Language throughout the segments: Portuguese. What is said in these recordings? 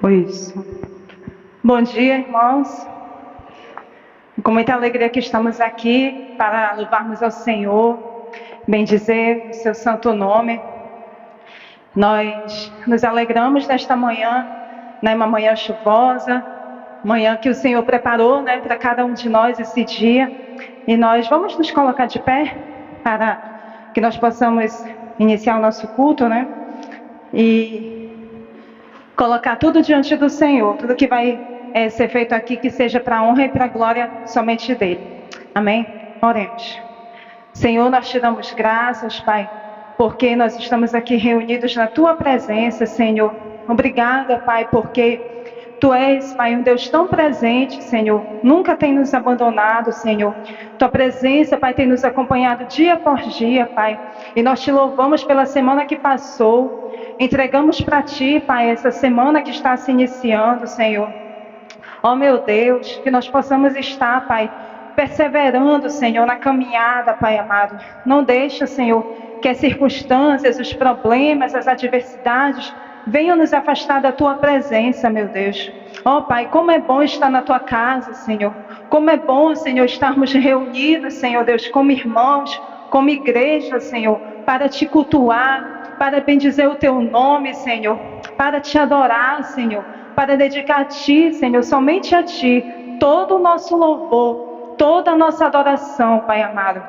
Isso. Bom dia, irmãos. Com muita alegria que estamos aqui para louvarmos ao Senhor, bendizer o seu santo nome. Nós nos alegramos nesta manhã, uma manhã chuvosa, manhã que o Senhor preparou, para cada um de nós esse dia. E nós vamos nos colocar de pé para que nós possamos iniciar o nosso culto, E colocar tudo diante do Senhor, tudo que vai ser feito aqui, que seja para a honra e para a glória somente dEle. Amém? Oremos. Senhor, nós te damos graças, Pai, porque nós estamos aqui reunidos na Tua presença, Senhor. Obrigada, Pai, porque Tu és, Pai, um Deus tão presente, Senhor. Nunca tem nos abandonado, Senhor. Tua presença, Pai, tem nos acompanhado dia por dia, Pai. E nós te louvamos pela semana que passou. Entregamos para Ti, Pai, essa semana que está se iniciando, Senhor. Ó meu Deus, que nós possamos estar, Pai, perseverando, Senhor, na caminhada, Pai amado. Não deixa, Senhor, que as circunstâncias, os problemas, as adversidades venham nos afastar da Tua presença, meu Deus. Ó Pai, como é bom estar na Tua casa, Senhor. Como é bom, Senhor, estarmos reunidos, Senhor Deus, como irmãos, como igreja, Senhor, para Te cultuar, para bendizer o Teu nome, Senhor, para Te adorar, Senhor, para dedicar a Ti, Senhor, somente a Ti, todo o nosso louvor, toda a nossa adoração, Pai amado,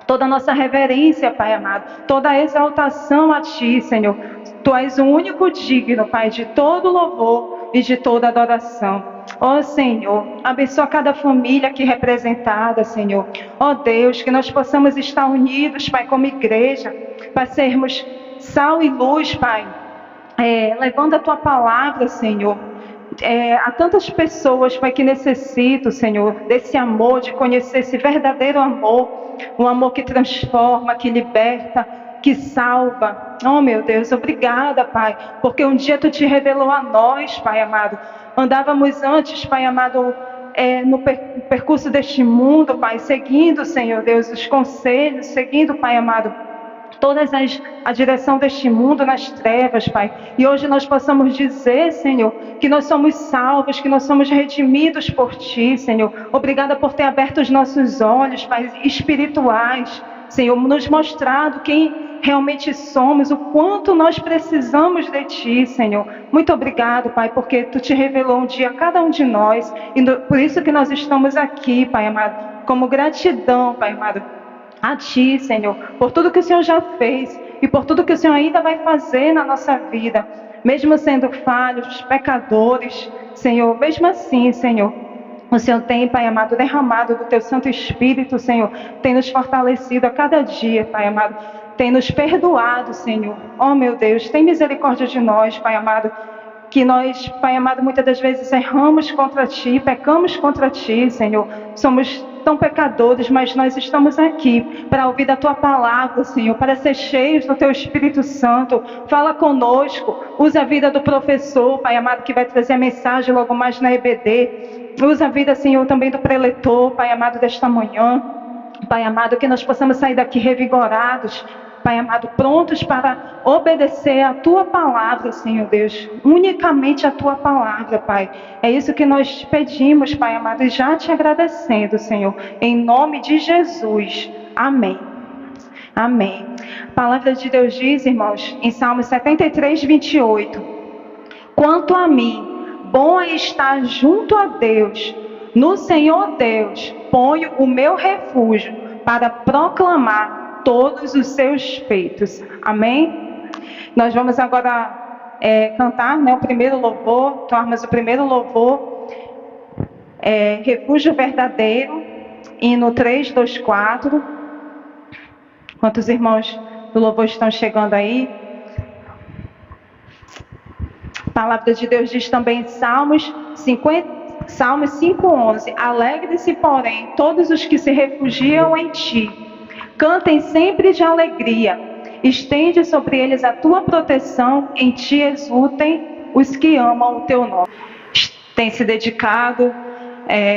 toda a nossa reverência, Pai amado, toda a exaltação a Ti, Senhor. Tu és o único digno, Pai, de todo louvor e de toda adoração. Ó Senhor, abençoa cada família aqui representada, Senhor. Ó Deus, que nós possamos estar unidos, Pai, como igreja, para sermos sal e luz, Pai, levando a Tua palavra, Senhor. Há tantas pessoas, Pai, que necessitam, Senhor, desse amor, de conhecer esse verdadeiro amor, um amor que transforma, que liberta, que salva. Oh meu Deus, obrigada, Pai, porque um dia Tu te revelou a nós, Pai amado. Andávamos antes, Pai amado, no percurso deste mundo, Pai, seguindo, Senhor Deus, os conselhos, seguindo, Pai amado, a direção deste mundo nas trevas, Pai. E hoje nós possamos dizer, Senhor, que nós somos salvos, que nós somos redimidos por Ti, Senhor. Obrigada por ter aberto os nossos olhos, Pai, espirituais, Senhor, nos mostrado quem realmente somos, o quanto nós precisamos de Ti, Senhor. Muito obrigado, Pai, porque Tu te revelou um dia a cada um de nós, e por isso que nós estamos aqui, Pai amado, como gratidão, Pai amado, a Ti, Senhor, por tudo que o Senhor já fez e por tudo que o Senhor ainda vai fazer na nossa vida, mesmo sendo falhos, pecadores, Senhor, mesmo assim, Senhor, o Senhor tem, Pai amado, derramado do Teu Santo Espírito, Senhor, tem nos fortalecido a cada dia, Pai amado, tem nos perdoado, Senhor. Oh meu Deus, tem misericórdia de nós, Pai amado, que nós, Pai amado, muitas das vezes erramos contra Ti, pecamos contra Ti, Senhor, somos tão pecadores, mas nós estamos aqui para ouvir da Tua palavra, Senhor, para ser cheios do Teu Espírito Santo. Fala conosco, usa a vida do professor, Pai amado, que vai trazer a mensagem logo mais na EBD. Usa a vida, Senhor, também do preletor, Pai amado, desta manhã. Pai amado, que nós possamos sair daqui revigorados, Pai amado, prontos para obedecer a Tua palavra, Senhor Deus, unicamente a Tua palavra, Pai. É isso que nós pedimos, Pai amado, e já Te agradecendo, Senhor, em nome de Jesus. Amém. Amém. A palavra de Deus diz, irmãos, em Salmo 73, 28, quanto a mim, bom é estar junto a Deus, no Senhor Deus, ponho o meu refúgio para proclamar todos os seus feitos. Amém? Nós vamos agora cantar, o primeiro louvor, tomarmos o primeiro louvor, Refúgio Verdadeiro, hino 324. Enquanto os irmãos do louvor estão chegando aí, a palavra de Deus diz também em Salmos 5:11, alegre-se, porém, todos os que se refugiam em Ti. Cantem sempre de alegria, estende sobre eles a Tua proteção, em Ti exultem os que amam o Teu nome. Tem se dedicado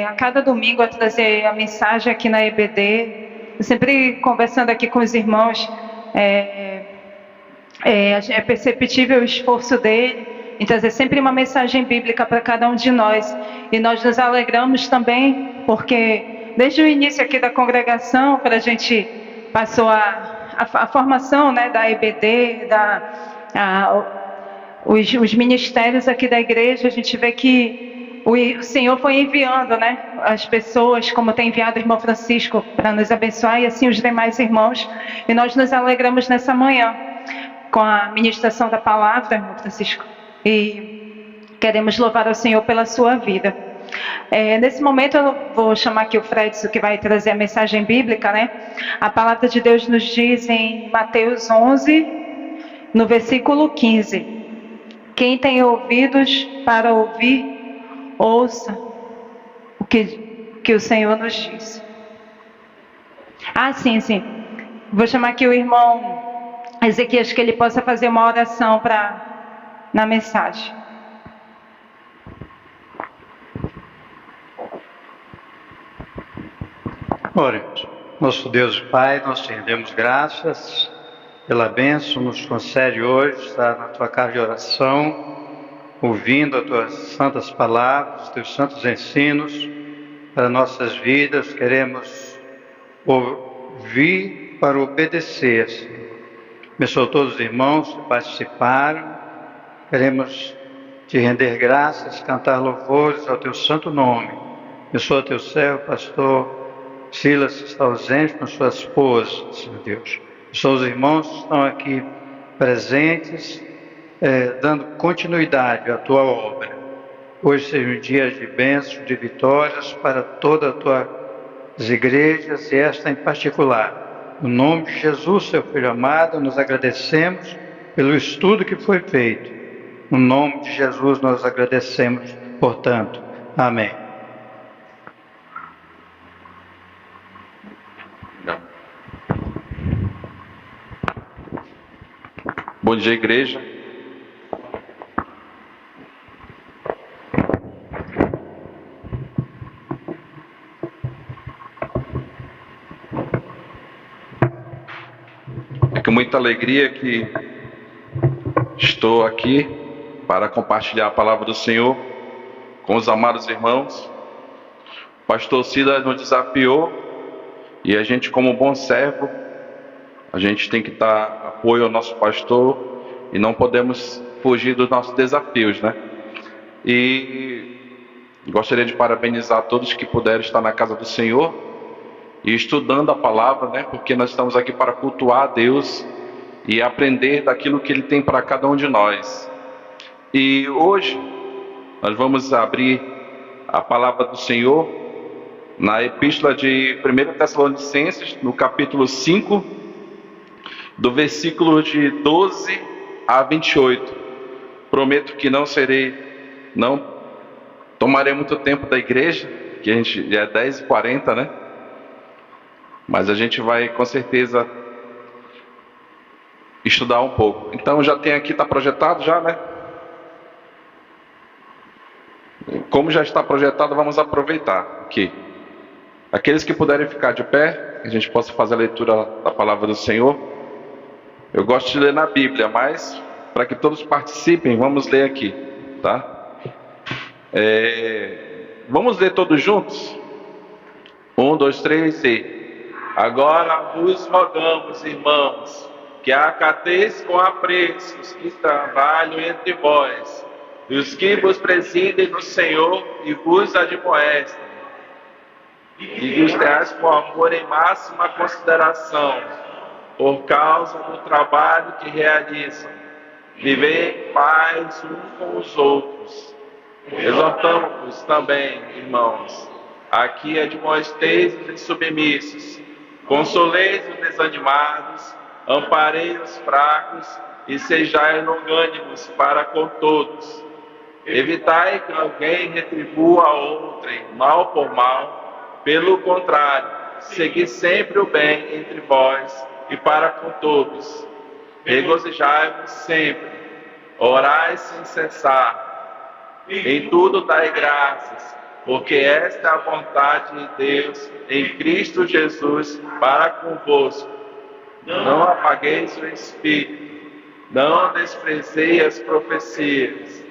a cada domingo a trazer a mensagem aqui na EBD, sempre conversando aqui com os irmãos, é perceptível o esforço dele, em trazer sempre uma mensagem bíblica para cada um de nós. E nós nos alegramos também, porque desde o início aqui da congregação, quando a gente passou a formação, né, da EBD, os ministérios aqui da igreja, a gente vê que o Senhor foi enviando, né, as pessoas, como tem enviado o irmão Francisco para nos abençoar, e assim os demais irmãos. E nós nos alegramos nessa manhã com a ministração da palavra, irmão Francisco, e queremos louvar ao Senhor pela sua vida. Nesse momento eu vou chamar aqui o Fredson, que vai trazer a mensagem bíblica, né? A palavra de Deus nos diz em Mateus 11, no versículo 15: quem tem ouvidos para ouvir, ouça o que o Senhor nos diz. Sim. Vou chamar aqui o irmão Ezequias, que ele possa fazer uma oração na mensagem. Oremos. Nosso Deus e Pai, nós te rendemos graças pela bênção, nos concede hoje estar na tua casa de oração, ouvindo as tuas santas palavras, os teus santos ensinos para nossas vidas. Queremos ouvir para obedecer, Senhor. Abençoa todos os irmãos que participaram. Queremos te render graças, cantar louvores ao teu santo nome. Abençoa teu servo, pastor Silas, que está ausente com sua esposa, Senhor Deus. Abençoa os irmãos que estão aqui presentes, dando continuidade à tua obra. Hoje seja um dia de bênçãos, de vitórias para todas as tuas igrejas e esta em particular. No nome de Jesus, seu Filho amado, nós agradecemos pelo estudo que foi feito. No nome de Jesus nós agradecemos, portanto. Amém. Bom dia, igreja. É com muita alegria que estou aqui para compartilhar a palavra do Senhor com os amados irmãos. O pastor Silas nos desafiou e a gente, como bom servo, a gente tem que dar apoio ao nosso pastor e não podemos fugir dos nossos desafios, né? E gostaria de parabenizar todos que puderam estar na casa do Senhor e estudando a palavra, né? Porque nós estamos aqui para cultuar a Deus e aprender daquilo que Ele tem para cada um de nós. E hoje nós vamos abrir a palavra do Senhor na epístola de 1 Tessalonicenses, no capítulo 5, do versículo de 12 a 28. Prometo que não tomarei muito tempo da igreja, que a gente já é 10h40, né? Mas a gente vai com certeza estudar um pouco. Então já tem aqui, está projetado já, né? Como já está projetado, vamos aproveitar aqui. Aqueles que puderem ficar de pé, que a gente possa fazer a leitura da palavra do Senhor. Eu gosto de ler na Bíblia, mas para que todos participem, vamos ler aqui, tá? Vamos ler todos juntos? 1, 2, 3 e... Agora vos rogamos, irmãos, que acateis com apreço os que trabalham entre vós, e os que vos presidem no Senhor e vos admoestem, e que os tenhais com amor em máxima consideração, por causa do trabalho que realizam. Vivei em paz uns com os outros. Exortamos também, irmãos, aqui admoesteis os insubmissos, consoleis os desanimados, amparei os fracos e sejai longânimos para com todos. Evitai que alguém retribua a outrem mal por mal, pelo contrário, segui sempre o bem entre vós e para com todos. Regozijai-vos sempre, orai sem cessar, em tudo dai graças, porque esta é a vontade de Deus em Cristo Jesus para convosco. Não apagueis o Espírito, não desprezei as profecias,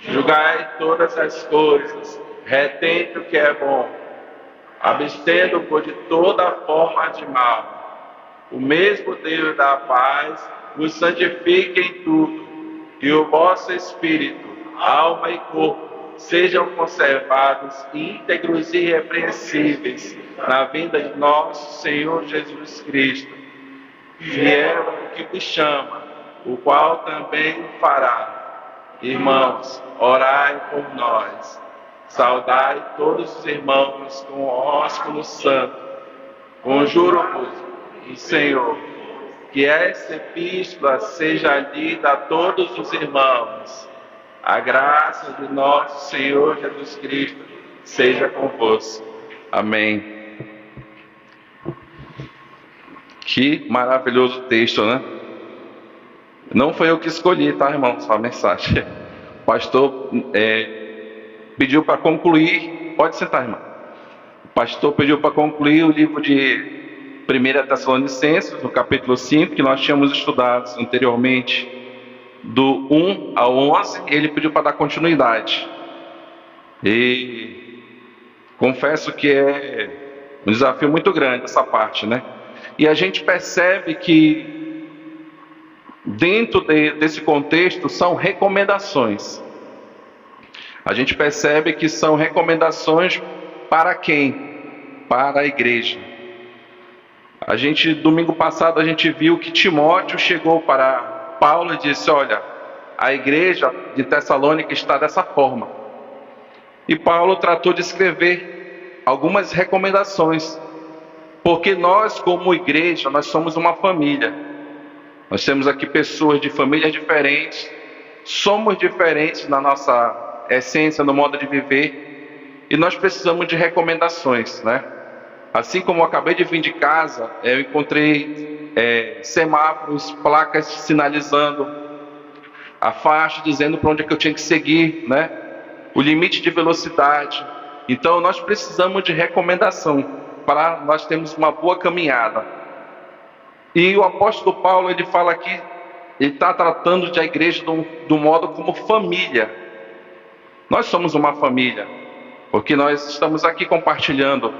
Julgai todas as coisas, retende o que é bom, abstendo-vos de toda forma de mal. O mesmo Deus da paz vos santifique em tudo, e o vosso espírito, alma e corpo sejam conservados íntegros e irrepreensíveis na vinda de nosso Senhor Jesus Cristo. Fiel é o que vos chama, o qual também o fará. Irmãos, orai por nós. Saudai todos os irmãos com o ósculo santo. Conjuro-vos, o Senhor, que esta epístola seja lida a todos os irmãos. A graça de nosso Senhor Jesus Cristo seja convosco. Amém. Que maravilhoso texto, né? Não foi eu que escolhi, tá, irmãos? A mensagem. O pastor pediu para concluir. Pode sentar, irmão. O pastor pediu para concluir o livro de 1 Tessalonicenses, no capítulo 5, que nós tínhamos estudado anteriormente, do 1 ao 11. Ele pediu para dar continuidade. E confesso que é um desafio muito grande essa parte, né? E a gente percebe que dentro desse contexto são recomendações. A gente percebe que são recomendações para quem? Para a igreja. Domingo passado a gente viu que Timóteo chegou para Paulo e disse: olha, a igreja de Tessalônica está dessa forma. E Paulo tratou de escrever algumas recomendações, porque nós, como igreja, nós somos uma família. Nós temos aqui pessoas de famílias diferentes, somos diferentes na nossa essência, no modo de viver, e nós precisamos de recomendações, né? Assim como eu acabei de vir de casa, eu encontrei semáforos, placas sinalizando a faixa, dizendo para onde é que eu tinha que seguir, né? O limite de velocidade. Então nós precisamos de recomendação para nós termos uma boa caminhada. E o apóstolo Paulo, ele fala aqui, ele está tratando de a igreja do modo como família. Nós somos uma família, porque nós estamos aqui compartilhando.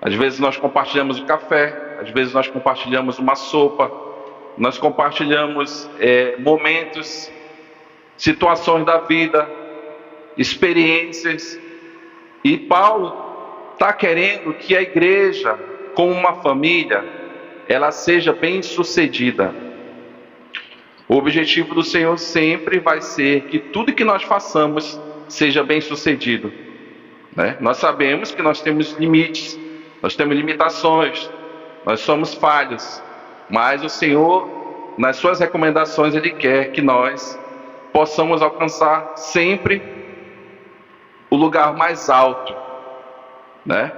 Às vezes nós compartilhamos o café, às vezes nós compartilhamos uma sopa, nós compartilhamos momentos, situações da vida, experiências. E Paulo está querendo que a igreja, como uma família, ela seja bem sucedida. O objetivo do Senhor sempre vai ser que tudo que nós façamos seja bem sucedido, né? Nós sabemos que nós temos limites, nós temos limitações, nós somos falhos, mas o Senhor, nas suas recomendações, Ele quer que nós possamos alcançar sempre o lugar mais alto, né?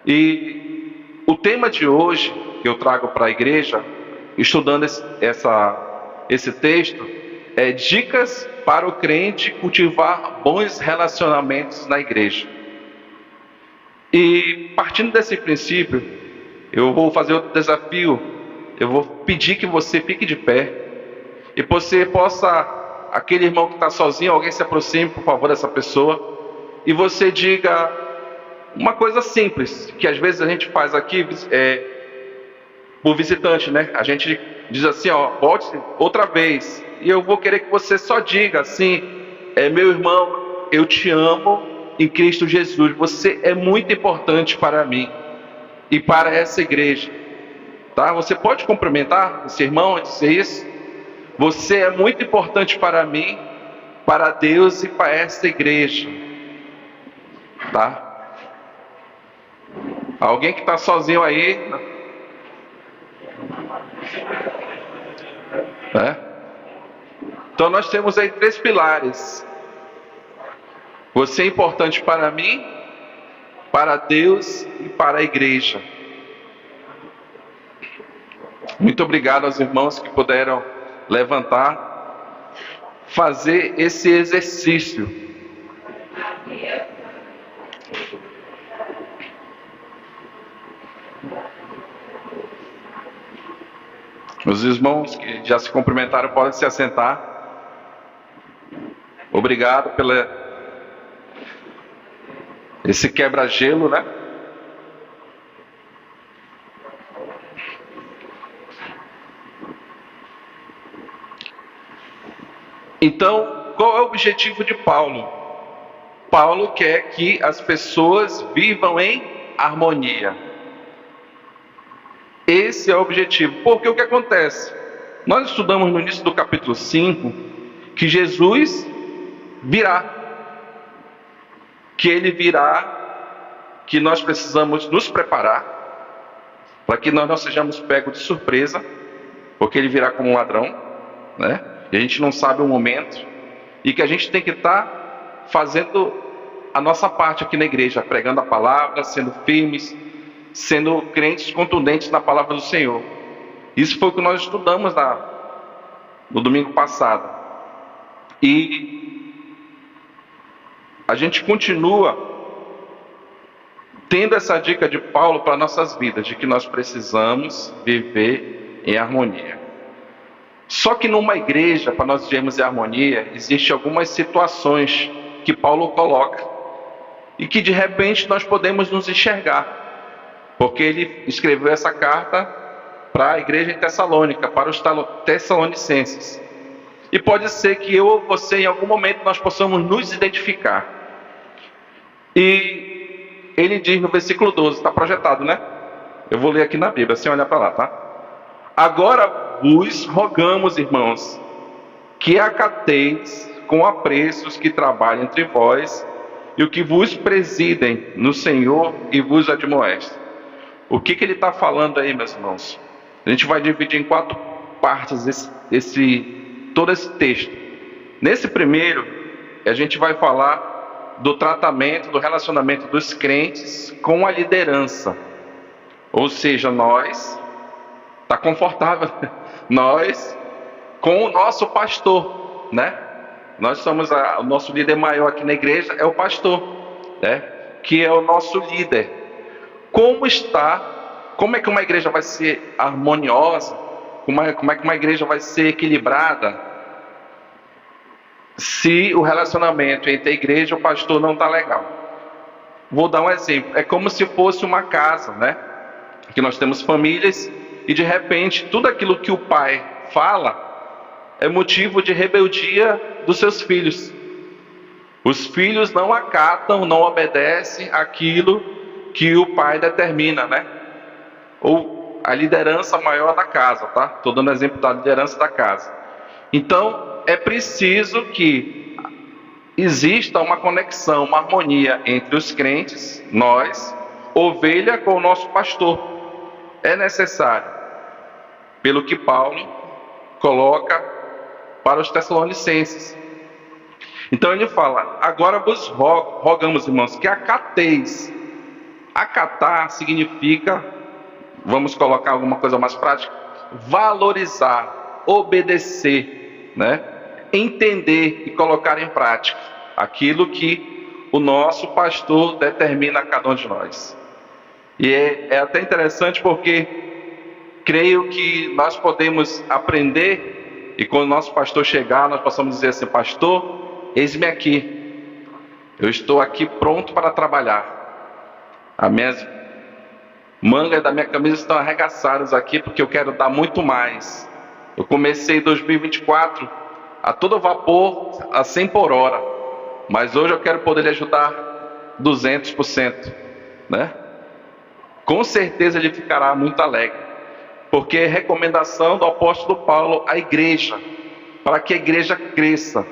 E o tema de hoje que eu trago para a igreja, estudando esse texto, é dicas para o crente cultivar bons relacionamentos na igreja. E partindo desse princípio, eu vou fazer outro desafio. Eu vou pedir que você fique de pé e você possa, aquele irmão que está sozinho, alguém se aproxime, por favor, dessa pessoa, e você diga uma coisa simples, que às vezes a gente faz aqui por visitante, né? A gente diz assim, ó, volte outra vez. E eu vou querer que você só diga assim: meu irmão, eu te amo em Cristo Jesus. Você é muito importante para mim e para essa igreja. Tá? Você pode cumprimentar esse irmão e dizer isso? Você é muito importante para mim, para Deus e para essa igreja. Tá? Alguém que está sozinho aí? Então nós temos aí 3 pilares. Você é importante para mim, para Deus e para a igreja. Muito obrigado aos irmãos que puderam levantar, fazer esse exercício. Os irmãos que já se cumprimentaram podem se assentar. Obrigado pela esse quebra-gelo, né? Então, qual é o objetivo de Paulo? Paulo quer que as pessoas vivam em harmonia. Esse é o objetivo. Porque o que acontece? Nós estudamos no início do capítulo 5 que Jesus virá. Que ele virá, que nós precisamos nos preparar para que nós não sejamos pegos de surpresa, porque ele virá como um ladrão, né? E a gente não sabe o momento, e que a gente tem que estar fazendo a nossa parte aqui na igreja, pregando a palavra, sendo firmes, sendo crentes contundentes na palavra do Senhor. Isso foi o que nós estudamos no domingo passado. E a gente continua tendo essa dica de Paulo para nossas vidas, de que nós precisamos viver em harmonia. Só que numa igreja, para nós vivermos em harmonia, existem algumas situações que Paulo coloca e que de repente nós podemos nos enxergar, porque ele escreveu essa carta para a igreja em Tessalônica, para os tessalonicenses. E pode ser que eu ou você, em algum momento, nós possamos nos identificar. E ele diz no versículo 12, está projetado, né? Eu vou ler aqui na Bíblia, sem olhar para lá, tá? Agora vos rogamos, irmãos, que acateis com apreço os que trabalham entre vós e o que vos presidem no Senhor e vos admoestem. O que ele está falando aí, meus irmãos? A gente vai dividir em 4 partes todo esse texto. Nesse primeiro, a gente vai falar do tratamento, do relacionamento dos crentes com a liderança. Ou seja, nós, está confortável, nós com o nosso pastor, né? Nós somos o nosso líder maior aqui na igreja é o pastor, né? Que é o nosso líder. Como é que uma igreja vai ser harmoniosa? Como é que uma igreja vai ser equilibrada se o relacionamento entre a igreja e o pastor não está legal? Vou dar um exemplo. É como se fosse uma casa, né? Que nós temos famílias e de repente tudo aquilo que o pai fala é motivo de rebeldia dos seus filhos. Os filhos não acatam, não obedecem aquilo que o pai determina, né? Ou a liderança maior da casa, tá? Estou dando exemplo da liderança da casa. Então, é preciso que exista uma conexão, uma harmonia entre os crentes, nós, ovelha com o nosso pastor. É necessário, pelo que Paulo coloca para os tessalonicenses. Então ele fala, agora vos rogamos, irmãos, que acateis. Acatar significa, vamos colocar alguma coisa mais prática, valorizar, obedecer, né? Entender e colocar em prática aquilo que o nosso pastor determina a cada um de nós. E é até interessante porque creio que nós podemos aprender e quando o nosso pastor chegar, nós possamos dizer assim, pastor, eis-me aqui, eu estou aqui pronto para trabalhar. As minhas mangas da minha camisa estão arregaçadas aqui porque eu quero dar muito mais. Eu comecei 2024 a todo vapor, a 100 por hora, mas hoje eu quero poder lhe ajudar 200%, né? Com certeza ele ficará muito alegre, porque é recomendação do apóstolo Paulo à igreja, para que a igreja cresça.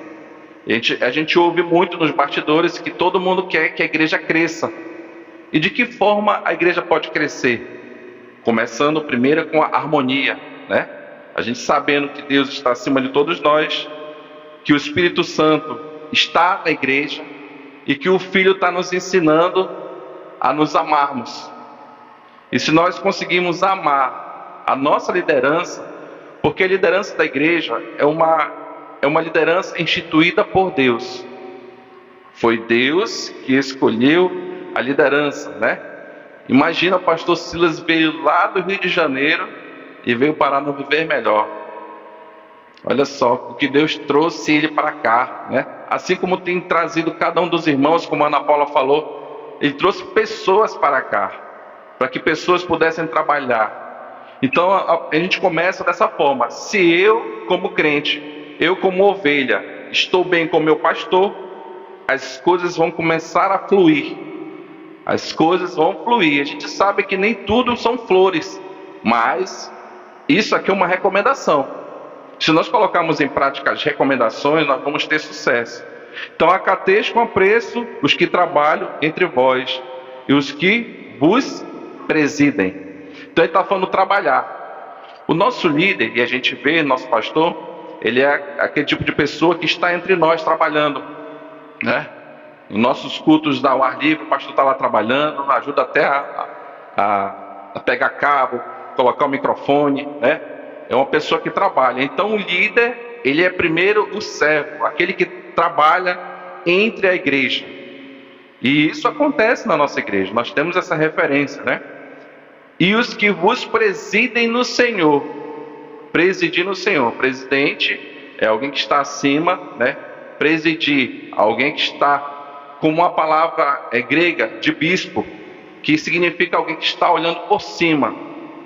A gente ouve muito nos bastidores que todo mundo quer que a igreja cresça. E de que forma a igreja pode crescer? Começando primeiro com a harmonia, né? A gente sabendo que Deus está acima de todos nós, que o Espírito Santo está na igreja e que o Filho está nos ensinando a nos amarmos. E se nós conseguirmos amar a nossa liderança, porque a liderança da igreja é uma liderança instituída por Deus. Foi Deus que escolheu a liderança, né? Imagina o pastor Silas veio lá do Rio de Janeiro e veio parar no Viver Melhor. Olha só, o que Deus trouxe ele para cá, né? Assim como tem trazido cada um dos irmãos, como a Ana Paula falou, ele trouxe pessoas para cá, para que pessoas pudessem trabalhar. Então a gente começa dessa forma: se eu, como crente, eu como ovelha, estou bem com meu pastor, as coisas vão começar a fluir. As coisas vão fluir. A gente sabe que nem tudo são flores, mas isso aqui é uma recomendação. Se nós colocarmos em prática as recomendações, nós vamos ter sucesso. Então, acateis com apreço os que trabalham entre vós e os que vos presidem. Então, ele está falando trabalhar. O nosso líder, e a gente vê, nosso pastor, ele é aquele tipo de pessoa que está entre nós trabalhando, né? Nos nossos cultos ao ar livre, o pastor está lá trabalhando, ajuda até a pegar cabo, colocar o microfone, né? É uma pessoa que trabalha. Então o líder, ele é primeiro o servo, aquele que trabalha entre a igreja. E isso acontece na nossa igreja, nós temos essa referência, né? E os que vos presidem no Senhor. Presidir no Senhor. Presidente é alguém que está acima, né? Presidir, alguém que está, como a palavra grega de bispo, que significa alguém que está olhando por cima,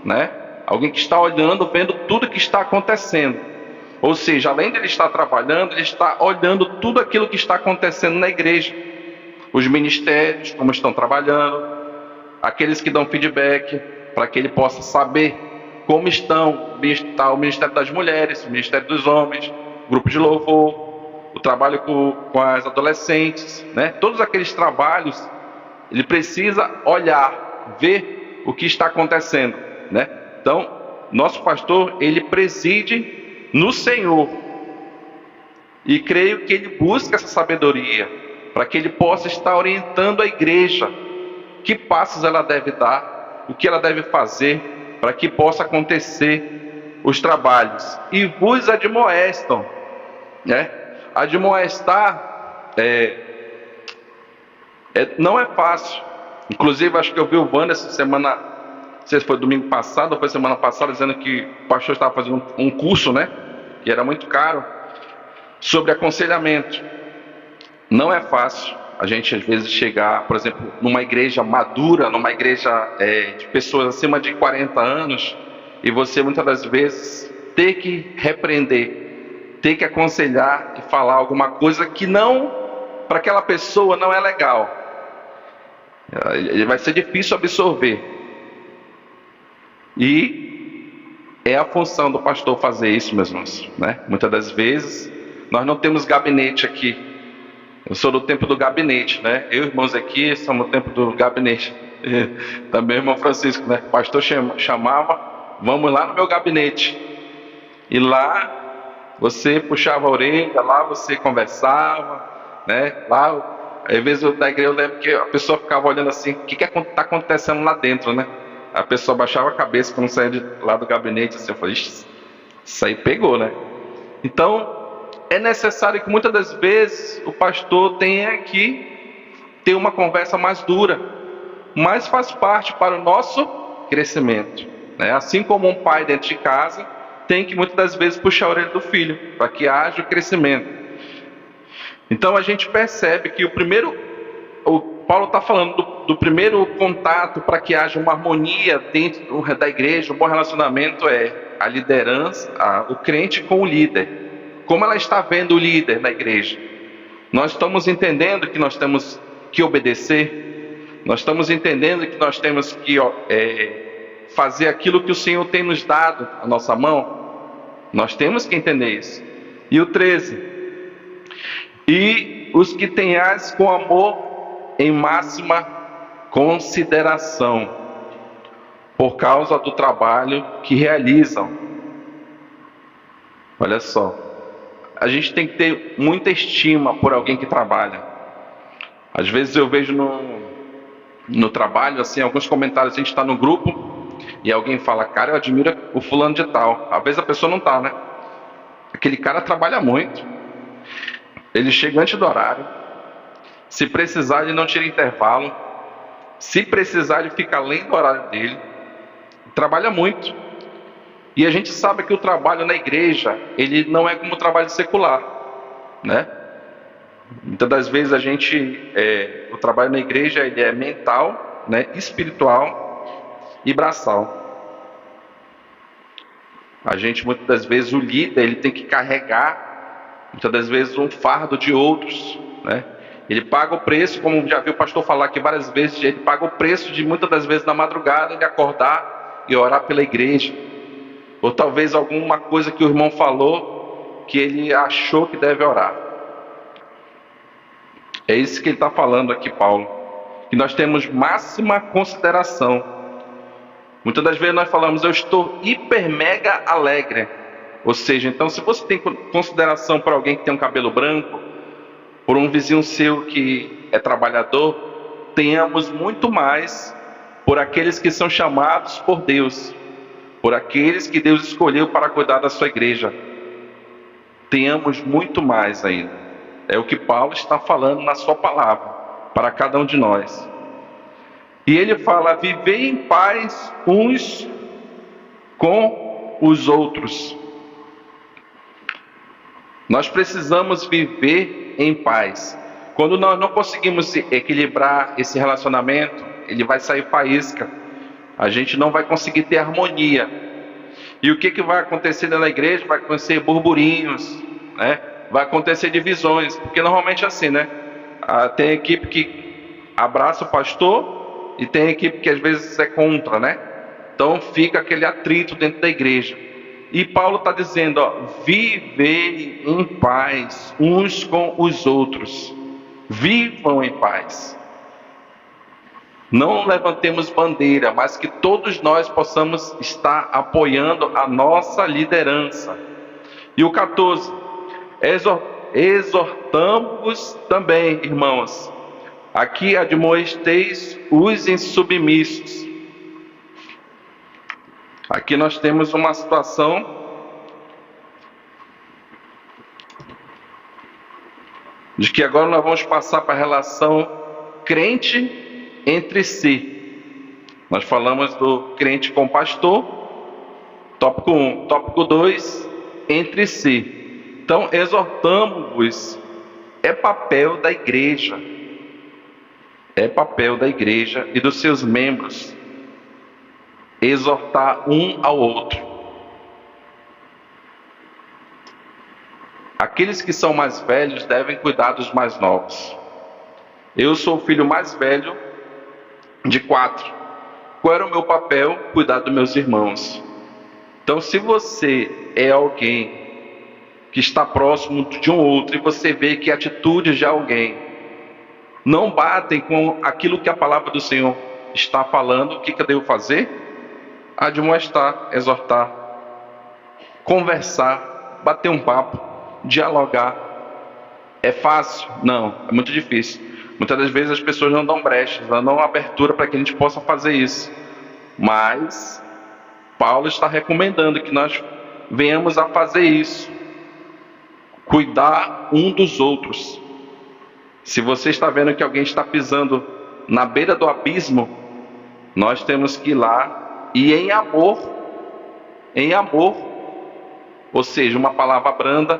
né? Alguém que está olhando, vendo tudo que está acontecendo. Ou seja, além de ele estar trabalhando, ele está olhando tudo aquilo que está acontecendo na igreja. Os ministérios, como estão trabalhando, aqueles que dão feedback, para que ele possa saber como estão o Ministério das Mulheres, o Ministério dos Homens, o grupo de louvor, o trabalho com as adolescentes, né? Todos aqueles trabalhos, ele precisa olhar, ver o que está acontecendo, né? Então, nosso pastor, ele preside no Senhor. E creio que ele busca essa sabedoria, para que ele possa estar orientando a igreja, que passos ela deve dar, o que ela deve fazer, para que possa acontecer os trabalhos. E vos admoestam, né? Admoestar não é fácil. Inclusive, acho que eu vi o Wanda essa semana, não sei se foi domingo passado ou foi semana passada, dizendo que o pastor estava fazendo um curso, né? Que era muito caro, sobre aconselhamento. Não é fácil a gente às vezes chegar, por exemplo, numa igreja madura, numa igreja de pessoas acima de 40 anos, e você muitas das vezes ter que repreender, ter que aconselhar e falar alguma coisa que não, para aquela pessoa não é legal. Ele vai ser difícil absorver. E é a função do pastor fazer isso, meus irmãos, né? Muitas das vezes nós não temos gabinete aqui. Eu sou do tempo do gabinete, né? Eu e irmãos aqui somos do tempo do gabinete. Também o irmão Francisco, né? O pastor chamava, vamos lá no meu gabinete. E lá você puxava a orelha, lá você conversava, né? Lá, às vezes da igreja eu lembro que a pessoa ficava olhando assim, o que está acontecendo lá dentro, né? A pessoa baixava a cabeça quando saía de lá do gabinete, assim, eu falei, isso aí pegou, né? Então, é necessário que muitas das vezes o pastor tenha que ter uma conversa mais dura, mas faz parte para o nosso crescimento, né? Assim como um pai dentro de casa tem que muitas das vezes puxar a orelha do filho, para que haja o crescimento. Então a gente percebe que o Paulo está falando do primeiro contato para que haja uma harmonia dentro da igreja, um bom relacionamento é a liderança, o crente com o líder. Como ela está vendo o líder na igreja? Nós estamos entendendo que nós temos que obedecer, nós estamos entendendo que nós temos que fazer aquilo que o Senhor tem nos dado à nossa mão. Nós temos que entender isso. E o 13: e os que tenhais com amor em máxima consideração, por causa do trabalho que realizam. Olha só, a gente tem que ter muita estima por alguém que trabalha. Às vezes eu vejo no trabalho, assim, alguns comentários, a gente está no grupo e alguém fala, cara, eu admiro o fulano de tal. Às vezes a pessoa não está, né? Aquele cara trabalha muito, ele chega antes do horário, se precisar ele não tira intervalo, se precisar ele fica além do horário dele, trabalha muito. E a gente sabe que o trabalho na igreja, ele não é como o trabalho secular, né? Muitas das vezes o trabalho na igreja ele é mental, né, espiritual e braçal. A gente, muitas das vezes, o líder, ele tem que carregar, muitas das vezes, um fardo de outros, né? Ele paga o preço, como já viu o pastor falar aqui várias vezes, ele paga o preço de, muitas das vezes, na madrugada, ele acordar e orar pela igreja. Ou talvez alguma coisa que o irmão falou, que ele achou que deve orar. É isso que ele está falando aqui, Paulo. Que nós temos máxima consideração. Muitas das vezes nós falamos, eu estou hiper mega alegre. Ou seja, então se você tem consideração por alguém que tem um cabelo branco, por um vizinho seu que é trabalhador, tenhamos muito mais por aqueles que são chamados por Deus, por aqueles que Deus escolheu para cuidar da sua igreja. Tenhamos muito mais ainda. É o que Paulo está falando na sua palavra, para cada um de nós. E ele fala, vivei em paz uns com os outros. Nós precisamos viver em paz. Quando nós não conseguimos equilibrar esse relacionamento, ele vai sair faísca. A gente não vai conseguir ter harmonia. E o que vai acontecer na igreja? Vai acontecer burburinhos, né? Vai acontecer divisões, porque normalmente é assim, né? Tem equipe que abraça o pastor e tem equipe que às vezes é contra, né? Então fica aquele atrito dentro da igreja. E Paulo está dizendo, vivei em paz uns com os outros. Vivam em paz. Não levantemos bandeira, mas que todos nós possamos estar apoiando a nossa liderança. E o 14, exortamos também, irmãos, aqui admoesteis os insubmissos. Aqui nós temos uma situação de que agora nós vamos passar para a relação crente entre si. Nós falamos do crente com o pastor, tópico 1. Tópico 2, entre si. Então, exortamos-vos, é papel da igreja. É papel da igreja e dos seus membros exortar um ao outro. Aqueles que são mais velhos devem cuidar dos mais novos. Eu sou o filho mais velho de 4. Qual era o meu papel? Cuidar dos meus irmãos. Então, se você é alguém que está próximo de um outro e você vê que atitudes de alguém não batem com aquilo que a palavra do Senhor está falando, o que eu devo fazer? Admoestar, exortar, conversar, bater um papo, dialogar. É fácil? Não, é muito difícil. Muitas das vezes as pessoas não dão brechas, não dão abertura para que a gente possa fazer isso. Mas Paulo está recomendando que nós venhamos a fazer isso. Cuidar um dos outros. Se você está vendo que alguém está pisando na beira do abismo, nós temos que ir lá e em amor, ou seja, uma palavra branda,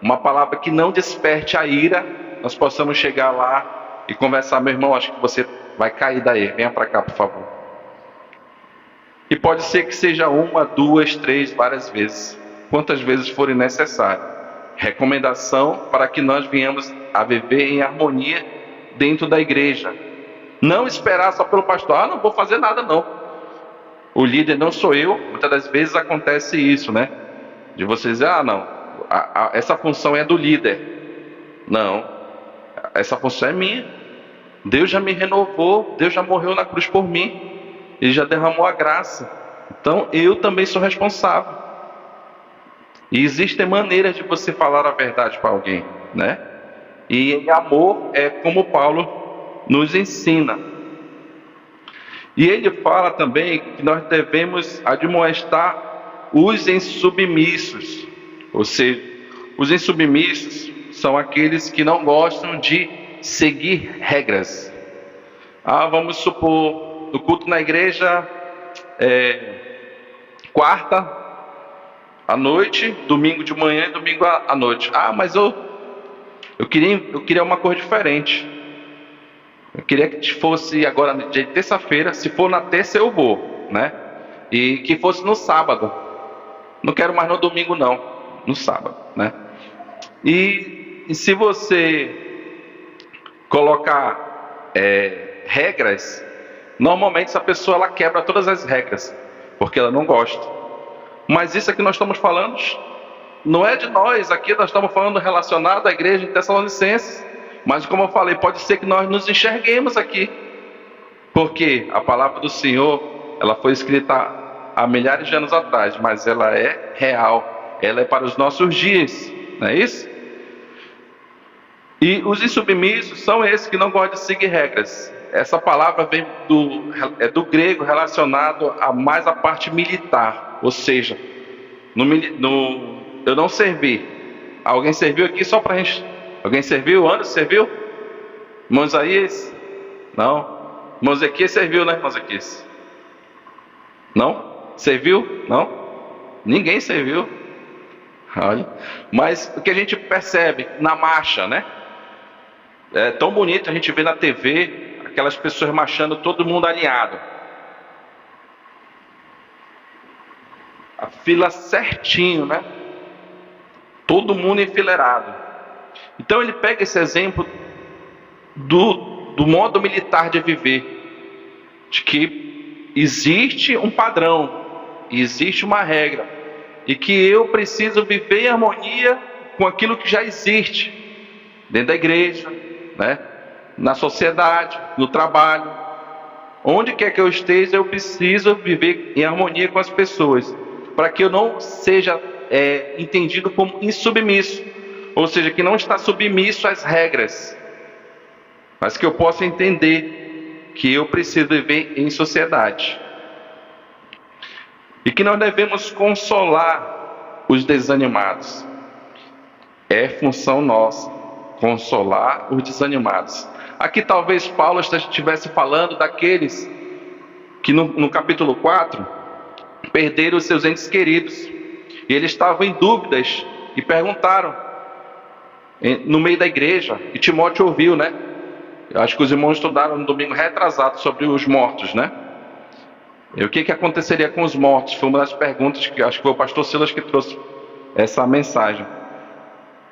uma palavra que não desperte a ira, nós possamos chegar lá e conversar, meu irmão, acho que você vai cair daí, venha para cá, por favor. E pode ser que seja 1, 2, 3, várias vezes, quantas vezes forem necessário. Recomendação para que nós venhamos a viver em harmonia dentro da igreja. Não esperar só pelo pastor, não vou fazer nada não. O líder não sou eu, muitas das vezes acontece isso, né? De você dizer, não, essa função é do líder. Não, essa função é minha. Deus já me renovou, Deus já morreu na cruz por mim. Ele já derramou a graça. Então eu também sou responsável. E existem maneiras de você falar a verdade para alguém, né? E em amor é como Paulo nos ensina. E ele fala também que nós devemos admoestar os insubmissos. Ou seja, os insubmissos são aqueles que não gostam de seguir regras. Vamos supor, no culto na igreja, quarta, à noite, domingo de manhã e domingo à noite. Ah, mas eu queria uma coisa diferente. Eu queria que fosse agora dia de terça-feira. Se for na terça eu vou, né? E que fosse no sábado. Não quero mais no domingo não, no sábado, né? E se você colocar regras, normalmente essa pessoa ela quebra todas as regras, porque ela não gosta. Mas isso aqui nós estamos falando não é de nós, aqui nós estamos falando relacionado à igreja de Tessalonicenses. Mas como eu falei, pode ser que nós nos enxerguemos aqui, porque a palavra do Senhor, ela foi escrita há milhares de anos atrás, mas ela é real, ela é para os nossos dias, não é isso? E os insubmissos são esses que não gostam de seguir regras. Essa palavra vem do grego, relacionado a mais a parte militar, ou seja, eu não servi. Alguém serviu aqui só para a gente? Alguém serviu? Anderson serviu? Irmão Isaías? Não. Irmão Ezequias serviu, né, irmão Ezequias? Não? Serviu? Não? Ninguém serviu. Olha. Mas o que a gente percebe na marcha, né? É tão bonito a gente ver na TV aquelas pessoas marchando, todo mundo alinhado. A fila certinho, né? Todo mundo enfileirado. Então ele pega esse exemplo do modo militar de viver, de que existe um padrão, existe uma regra, e que eu preciso viver em harmonia com aquilo que já existe dentro da igreja, né? Na sociedade, no trabalho, onde quer que eu esteja, eu preciso viver em harmonia com as pessoas, para que eu não seja entendido como insubmisso, ou seja, que não está submisso às regras, mas que eu possa entender que eu preciso viver em sociedade. E que nós devemos consolar os desanimados. É função nossa, consolar os desanimados. Aqui talvez Paulo estivesse falando daqueles que no capítulo 4, perderam os seus entes queridos. E eles estavam em dúvidas e perguntaram no meio da igreja, e Timóteo ouviu, né? Eu acho que os irmãos estudaram no domingo retrasado sobre os mortos, né? E o que aconteceria com os mortos? Foi uma das perguntas que acho que foi o pastor Silas que trouxe essa mensagem.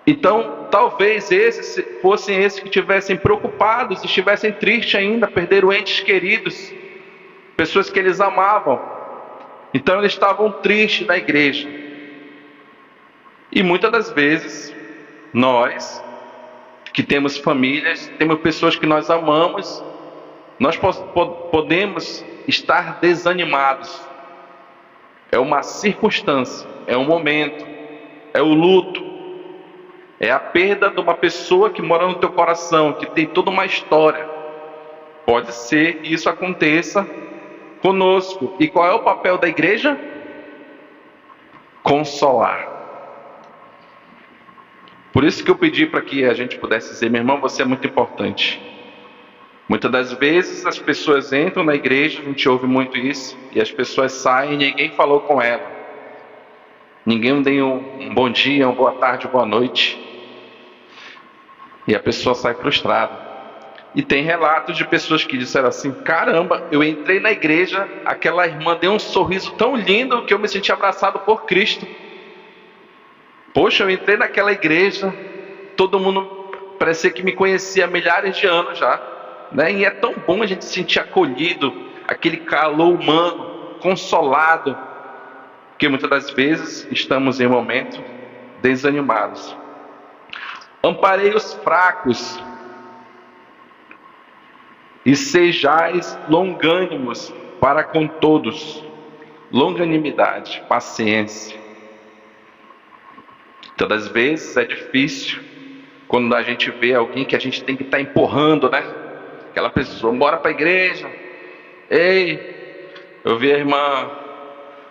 Então, talvez esses fossem esses que estivessem preocupados, estivessem tristes ainda, perderam entes queridos, pessoas que eles amavam. Então eles estavam tristes na igreja. E muitas das vezes, nós que temos famílias, temos pessoas que nós amamos, nós podemos estar desanimados. É uma circunstância, é um momento, é o luto, é a perda de uma pessoa que mora no teu coração, que tem toda uma história. Pode ser que isso aconteça conosco. E qual é o papel da igreja? Consolar. Por isso que eu pedi para que a gente pudesse dizer, meu irmão, você é muito importante. Muitas das vezes as pessoas entram na igreja, a gente ouve muito isso, e as pessoas saem e ninguém falou com ela. Ninguém deu um bom dia, uma boa tarde, uma boa noite. E a pessoa sai frustrada. E tem relatos de pessoas que disseram assim, caramba, eu entrei na igreja, aquela irmã deu um sorriso tão lindo que eu me senti abraçado por Cristo. Poxa, eu entrei naquela igreja, todo mundo parecia que me conhecia há milhares de anos já, né? E é tão bom a gente se sentir acolhido, aquele calor humano, consolado, porque muitas das vezes estamos em um momento desanimados. Amparei os fracos e sejais longânimos para com todos. Longanimidade, paciência. Todas as vezes é difícil quando a gente vê alguém que a gente tem que estar empurrando, né? Aquela pessoa, bora para a igreja. Ei, eu vi a irmã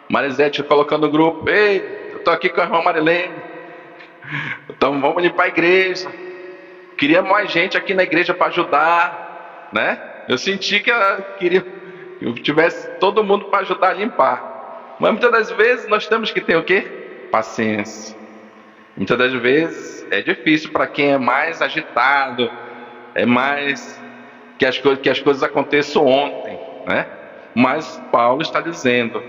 Marisete colocando no grupo. Ei, eu estou aqui com a irmã Marilene. Então vamos ir para a igreja. Queria mais gente aqui na igreja para ajudar, né? Eu senti que ela queria que eu tivesse todo mundo para ajudar a limpar. Mas muitas das vezes nós temos que ter o quê? paciência. Muitas das vezes é difícil para quem é mais agitado, é mais que as coisas aconteçam ontem, né? Mas Paulo está dizendo: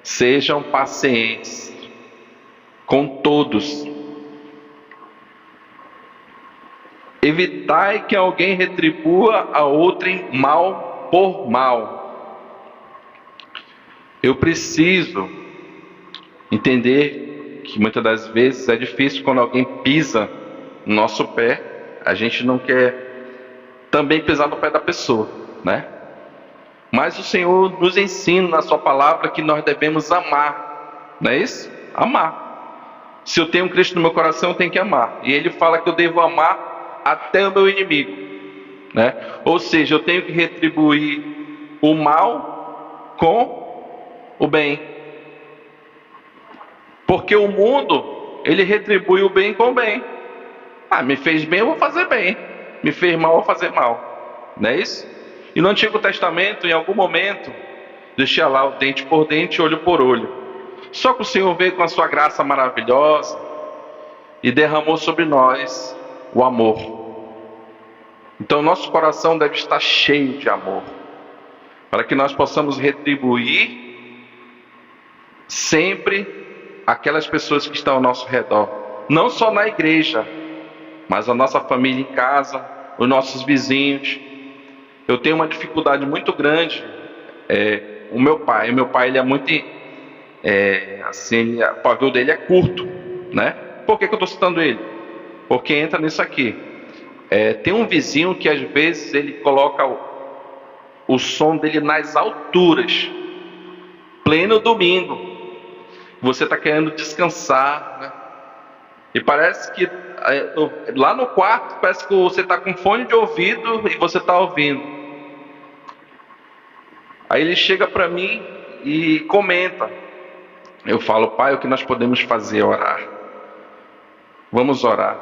sejam pacientes com todos. Evitai que alguém retribua a outrem mal por mal. Eu preciso entender que muitas das vezes é difícil quando alguém pisa no nosso pé. A gente não quer também pisar no pé da pessoa, né? Mas o Senhor nos ensina na sua palavra que nós devemos amar, não é isso? Amar. Se eu tenho Cristo no meu coração, eu tenho que amar. E Ele fala que eu devo amar até o meu inimigo, né? Ou seja, eu tenho que retribuir o mal com o bem, porque o mundo, ele retribui o bem com o bem. Me fez bem, eu vou fazer bem, me fez mal, eu vou fazer mal, não é isso? E no Antigo Testamento, em algum momento, deixa lá o dente por dente, olho por olho. Só que o Senhor veio com a sua graça maravilhosa e derramou sobre nós o amor. Então nosso coração deve estar cheio de amor, para que nós possamos retribuir sempre aquelas pessoas que estão ao nosso redor, não só na igreja, mas a nossa família em casa, os nossos vizinhos. Eu tenho uma dificuldade muito grande. O meu pai ele é muito assim, o pavio dele é curto, né? Por que eu estou citando ele? Porque entra nisso aqui. Tem um vizinho que às vezes ele coloca o som dele nas alturas, pleno domingo. Você está querendo descansar, né? E parece que lá no quarto parece que você está com fone de ouvido e você está ouvindo. Aí ele chega para mim e comenta. Eu falo: pai, o que nós podemos fazer é orar. Vamos orar.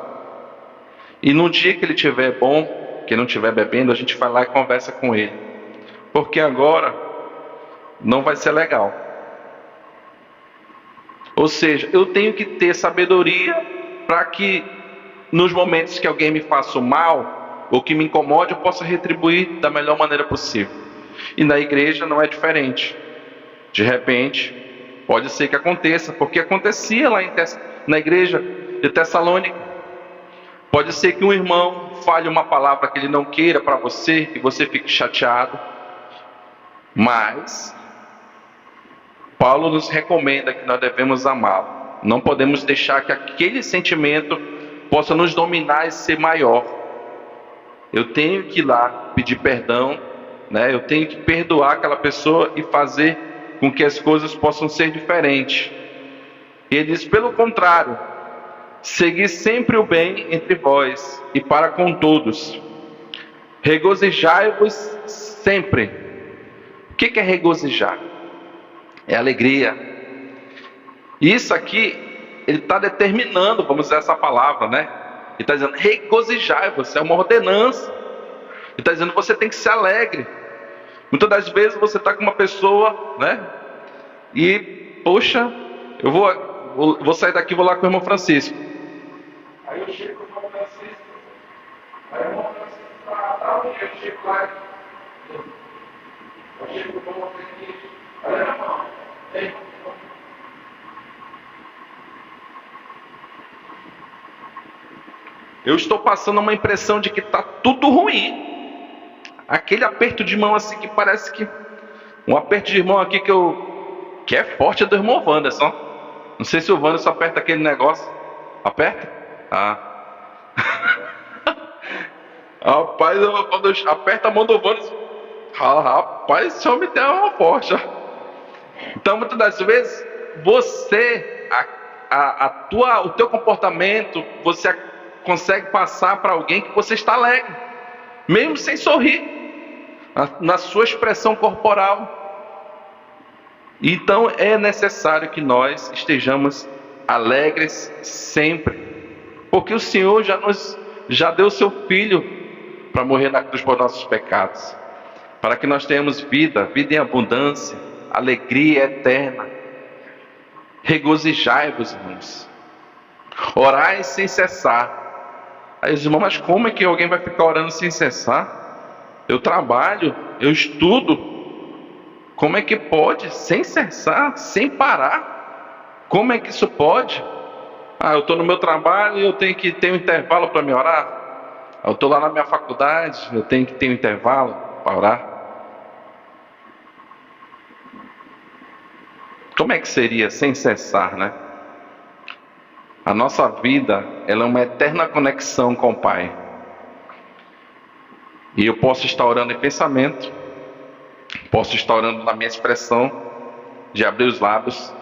E no dia que ele estiver bom, que não estiver bebendo, a gente vai lá e conversa com ele. Porque agora não vai ser legal. Ou seja, eu tenho que ter sabedoria para que nos momentos que alguém me faça o mal ou que me incomode, eu possa retribuir da melhor maneira possível. E na igreja não é diferente. De repente, pode ser que aconteça, porque acontecia lá na igreja de Tessalônica. Pode ser que um irmão fale uma palavra que ele não queira para você e você fique chateado. Mas Paulo nos recomenda que nós devemos amá-lo. Não podemos deixar que aquele sentimento possa nos dominar e ser maior. Eu tenho que ir lá pedir perdão, né? Eu tenho que perdoar aquela pessoa e fazer com que as coisas possam ser diferentes. E ele diz: pelo contrário, segui sempre o bem entre vós e para com todos. Regozijai-vos sempre. O que é regozijar? É alegria. Isso aqui, ele está determinando, vamos usar essa palavra, né? Ele está dizendo: regozijai-vos, é uma ordenança. Ele está dizendo: você tem que ser alegre. Muitas das vezes você está com uma pessoa, né? E, poxa, eu vou sair daqui e vou lá com o irmão Francisco. Aí eu chego com o irmão Francisco. Aí o irmão Francisco está onde? Eu chego lá. Eu chego com o irmão Francisco. Olha, irmão. Eu estou passando uma impressão de que está tudo ruim. Aquele aperto de mão assim que parece que... Um aperto de mão aqui que é forte é do irmão Wanderson. Não sei se o Wanderson aperta aquele negócio. Aperta? Rapaz, quando eu aperto a mão do Wanderson, rapaz, esse homem tem uma forte. Então, muitas das vezes, você, o teu comportamento, você consegue passar para alguém que você está alegre, mesmo sem sorrir, na sua expressão corporal. Então é necessário que nós estejamos alegres sempre, porque o Senhor já deu seu Filho para morrer na cruz por nossos pecados, para que nós tenhamos vida em abundância, alegria eterna. Regozijai-vos, irmãos. Orai sem cessar. Aí os irmãos, mas como é que alguém vai ficar orando sem cessar? Eu trabalho, eu estudo. Como é que pode? Sem cessar, sem parar? Como é que isso pode? Eu estou no meu trabalho e eu tenho que ter um intervalo para me orar. Eu estou lá na minha faculdade, eu tenho que ter um intervalo para orar. Como é que seria sem cessar, né? A nossa vida, ela é uma eterna conexão com o Pai. E eu posso estar orando em pensamento, posso estar orando na minha expressão, de abrir os lábios,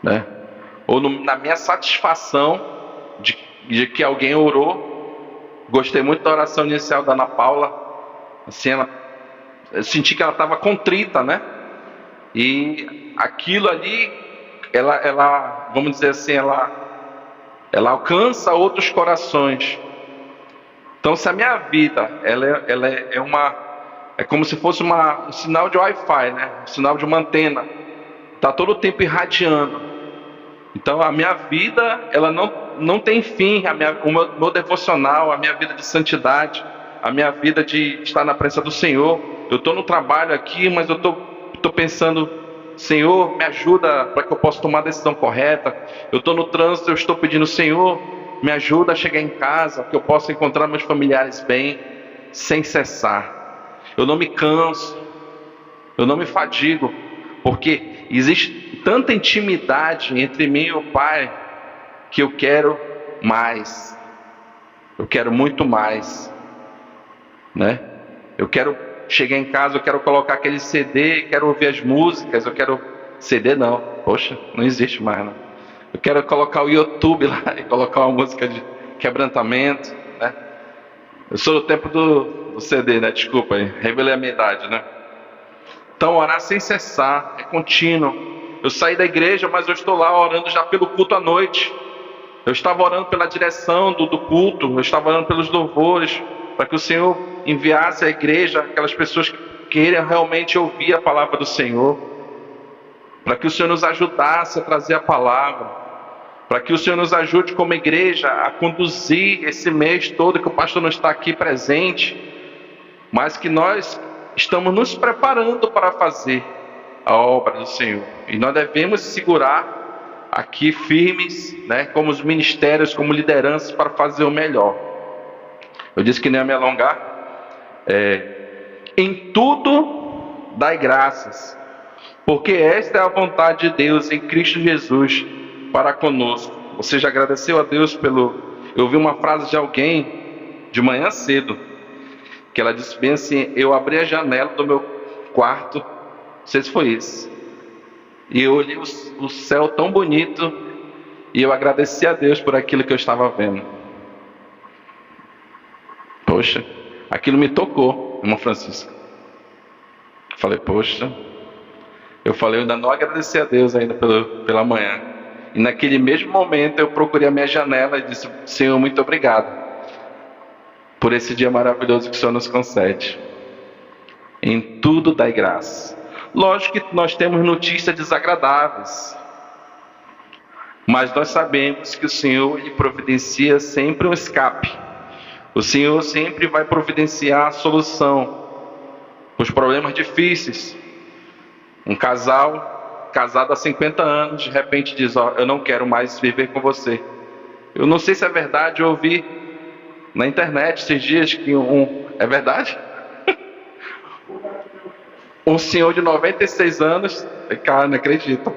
né? Ou na minha satisfação de que alguém orou. Gostei muito da oração inicial da Ana Paula. Assim, eu senti que ela estava contrita, né? E aquilo ali, ela, vamos dizer assim, ela alcança outros corações. Então, se a minha vida, ela é como se fosse um sinal de Wi-Fi, né? Um sinal de uma antena. Está todo o tempo irradiando. Então, a minha vida, ela não tem fim. O meu devocional, a minha vida de santidade, a minha vida de estar na presença do Senhor. Eu estou no trabalho aqui, mas eu estou pensando, Senhor, me ajuda para que eu possa tomar a decisão correta. Eu estou no trânsito, eu estou pedindo, Senhor, me ajuda a chegar em casa, que eu possa encontrar meus familiares bem, sem cessar. Eu não me canso, eu não me fadigo, porque existe tanta intimidade entre mim e o Pai, que eu quero mais. Eu quero muito mais, né? Eu quero chegar em casa, eu quero colocar aquele CD, quero ouvir as músicas, eu quero... CD não, poxa, não existe mais, não. Eu quero colocar o YouTube lá e colocar uma música de quebrantamento, né? Eu sou do tempo do CD, né? Desculpa aí, revelei a minha idade, né? Então, orar sem cessar, é contínuo. Eu saí da igreja, mas eu estou lá orando já pelo culto à noite. Eu estava orando pela direção do culto, eu estava orando pelos louvores, para que o Senhor enviasse à igreja aquelas pessoas que queiram realmente ouvir a palavra do Senhor, para que o Senhor nos ajudasse a trazer a palavra, para que o Senhor nos ajude como igreja a conduzir esse mês todo que o pastor não está aqui presente, mas que nós estamos nos preparando para fazer a obra do Senhor. E nós devemos segurar aqui firmes, né, como os ministérios, como lideranças, para fazer o melhor. Eu disse que nem ia me alongar. Em tudo dai graças, porque esta é a vontade de Deus em Cristo Jesus para conosco. Você já agradeceu a Deus Eu ouvi uma frase de alguém de manhã cedo, que ela disse bem assim: eu abri a janela do meu quarto, não sei se foi isso, e eu olhei o céu tão bonito, e eu agradeci a Deus por aquilo que eu estava vendo. Poxa, aquilo me tocou, irmão Francisco. Falei, poxa, eu ainda não agradeci a Deus ainda pela manhã. E naquele mesmo momento eu procurei a minha janela e disse: Senhor, muito obrigado por esse dia maravilhoso que o Senhor nos concede. Em tudo dai graça. Lógico que nós temos notícias desagradáveis, mas nós sabemos que o Senhor, Ele providencia sempre um escape. O Senhor sempre vai providenciar a solução para os problemas difíceis. Um casal casado há 50 anos, de repente diz: eu não quero mais viver com você. Eu não sei se é verdade, eu ouvi na internet esses dias que é verdade? Um senhor de 96 anos, cara, não acredito.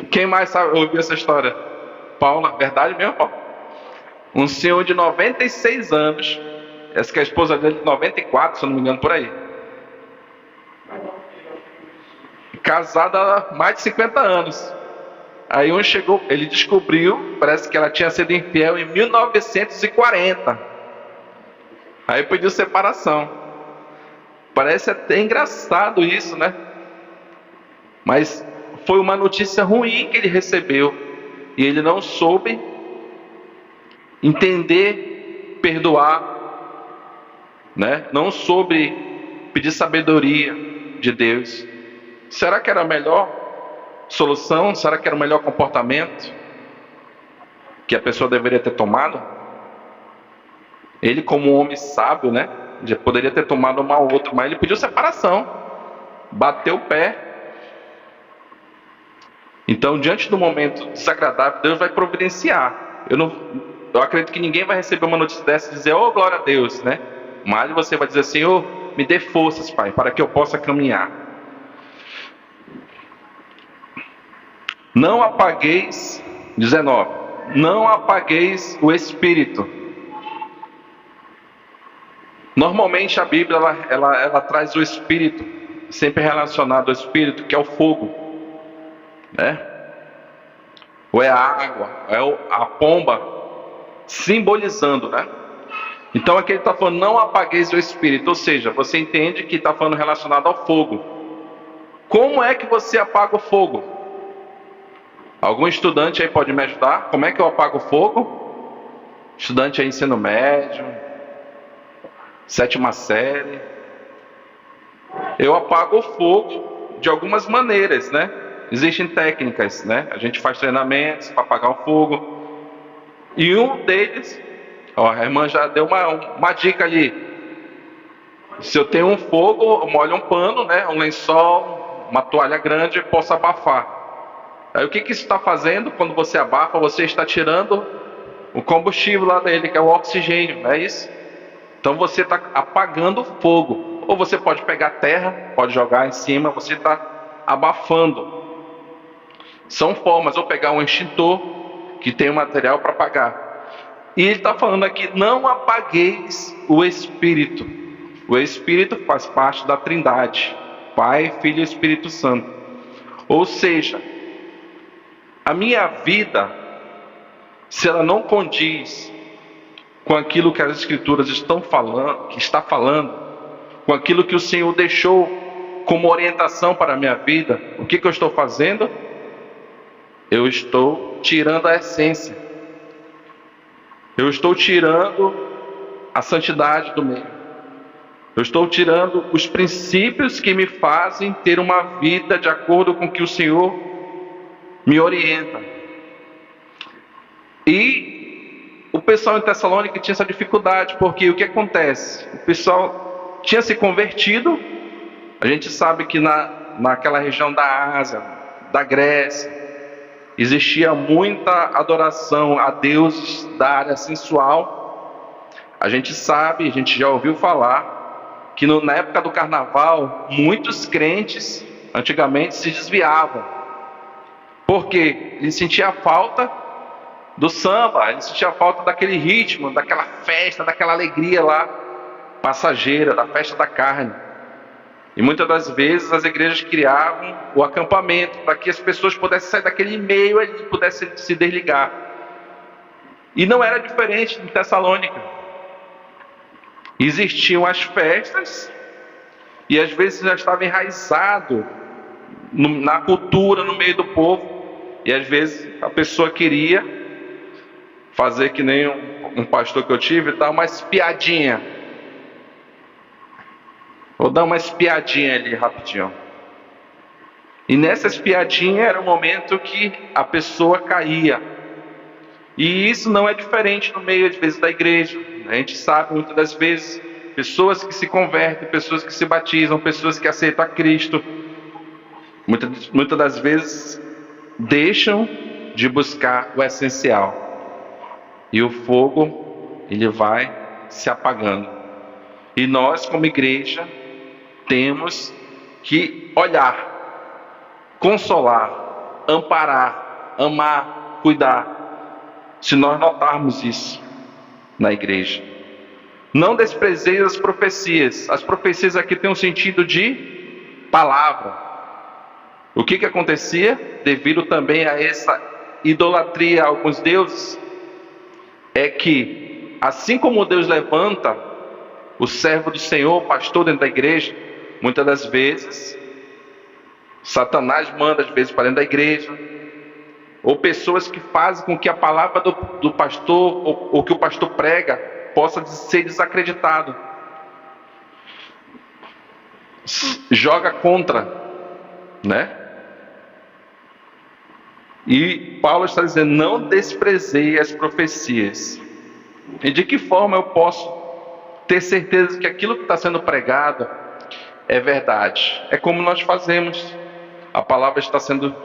Quem mais sabe ouvir essa história? Paula, verdade mesmo, Paula? Um senhor de 96 anos, essa que é a esposa dele de 94, se eu não me engano, por aí. Casada há mais de 50 anos. Aí ele descobriu, parece que ela tinha sido infiel em 1940. Aí pediu separação. Parece até engraçado isso, né? Mas foi uma notícia ruim que ele recebeu. E ele não soube entender, perdoar, né? Não soube pedir sabedoria de Deus. Será que era melhor solução? Será que era o melhor comportamento que a pessoa deveria ter tomado? Ele, como um homem sábio, né, já poderia ter tomado uma ou outra, mas ele pediu separação, bateu o pé. Então, diante do momento desagradável, Deus vai providenciar. Eu acredito que ninguém vai receber uma notícia dessa e dizer, oh, glória a Deus, né? Mas você vai dizer, Senhor, me dê forças, Pai, para que eu possa caminhar. Não apagueis, 19, não apagueis o Espírito. Normalmente a Bíblia, ela traz o Espírito, sempre relacionado ao Espírito, que é o fogo, né? Ou é a água, é a pomba, simbolizando, né? Então aqui ele está falando, não apagueis o Espírito, ou seja, você entende que está falando relacionado ao fogo. Como é que você apaga o fogo? Algum estudante aí pode me ajudar? Como é que eu apago o fogo? Estudante aí ensino médio, 7ª série. Eu apago o fogo de algumas maneiras, né? Existem técnicas, né? A gente faz treinamentos para apagar o fogo. E um deles, ó, a irmã já deu uma dica ali. Se eu tenho um fogo, eu molho um pano, né? Um lençol, uma toalha grande, eu posso abafar. Aí o que isso está fazendo? Quando você abafa, você está tirando o combustível lá dele, que é o oxigênio, não é isso? Então você está apagando o fogo. Ou você pode pegar terra, pode jogar em cima, você está abafando. São formas, ou pegar um extintor, que tem um material para apagar. E ele está falando aqui, não apagueis o Espírito. O Espírito faz parte da Trindade, Pai, Filho e Espírito Santo. Ou seja, a minha vida, se ela não condiz com aquilo que as Escrituras estão falando, que está falando, com aquilo que o Senhor deixou como orientação para a minha vida, o que eu estou fazendo? Eu estou tirando a essência. Eu estou tirando a santidade do meio. Eu estou tirando os princípios que me fazem ter uma vida de acordo com o que o Senhor me orienta. E o pessoal em Tessalônica tinha essa dificuldade, porque o que acontece? O pessoal tinha se convertido. A gente sabe que naquela região da Ásia, da Grécia, existia muita adoração a deuses da área sensual. A gente sabe, a gente já ouviu falar, que na época do carnaval, muitos crentes, antigamente, se desviavam. Porque eles sentiam a falta do samba, eles sentiam a falta daquele ritmo, daquela festa, daquela alegria lá, passageira, da festa da carne. E muitas das vezes as igrejas criavam o acampamento para que as pessoas pudessem sair daquele meio ali, pudessem se desligar. E não era diferente em Tessalônica. Existiam as festas e às vezes já estava enraizado na cultura, no meio do povo. E às vezes a pessoa queria fazer que nem um pastor que eu tive, dar uma espiadinha. Vou dar uma espiadinha ali rapidinho. E nessa espiadinha era o momento que a pessoa caía. E isso não é diferente no meio, às vezes, da igreja. A gente sabe, muitas das vezes, pessoas que se convertem, pessoas que se batizam, pessoas que aceitam a Cristo, muitas das vezes deixam de buscar o essencial. E o fogo, ele vai se apagando. E nós, como igreja, temos que olhar, consolar, amparar, amar, cuidar. Se nós notarmos isso na igreja. Não desprezeis as profecias. As profecias aqui têm um sentido de palavra. O que acontecia? Devido também a essa idolatria a alguns deuses, é que, assim como Deus levanta o servo do Senhor, o pastor dentro da igreja, muitas das vezes, Satanás manda às vezes para dentro da igreja, ou pessoas que fazem com que a palavra do pastor, ou que o pastor prega, possa ser desacreditado. Joga contra, né? E Paulo está dizendo: não desprezei as profecias. E de que forma eu posso ter certeza que aquilo que está sendo pregado é verdade? É como nós fazemos. A palavra está sendo...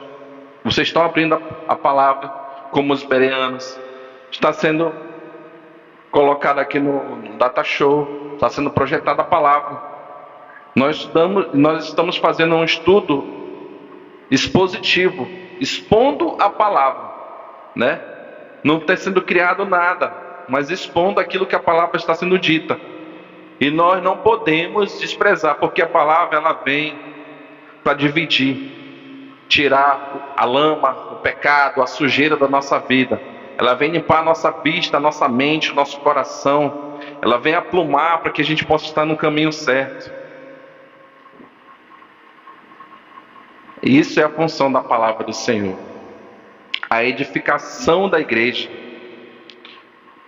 Vocês estão abrindo a palavra como os bereanos. Está sendo colocada aqui no Data Show. Está sendo projetada a palavra. Nós estamos fazendo um estudo expositivo, expondo a palavra, né? Não está sendo criado nada, mas expondo aquilo que a palavra está sendo dita. E nós não podemos desprezar, porque a palavra ela vem para dividir, tirar a lama, o pecado, a sujeira da nossa vida. Ela vem limpar a nossa vista, a nossa mente, o nosso coração. Ela vem aplumar para que a gente possa estar no caminho certo. Isso é a função da palavra do Senhor. A edificação da igreja.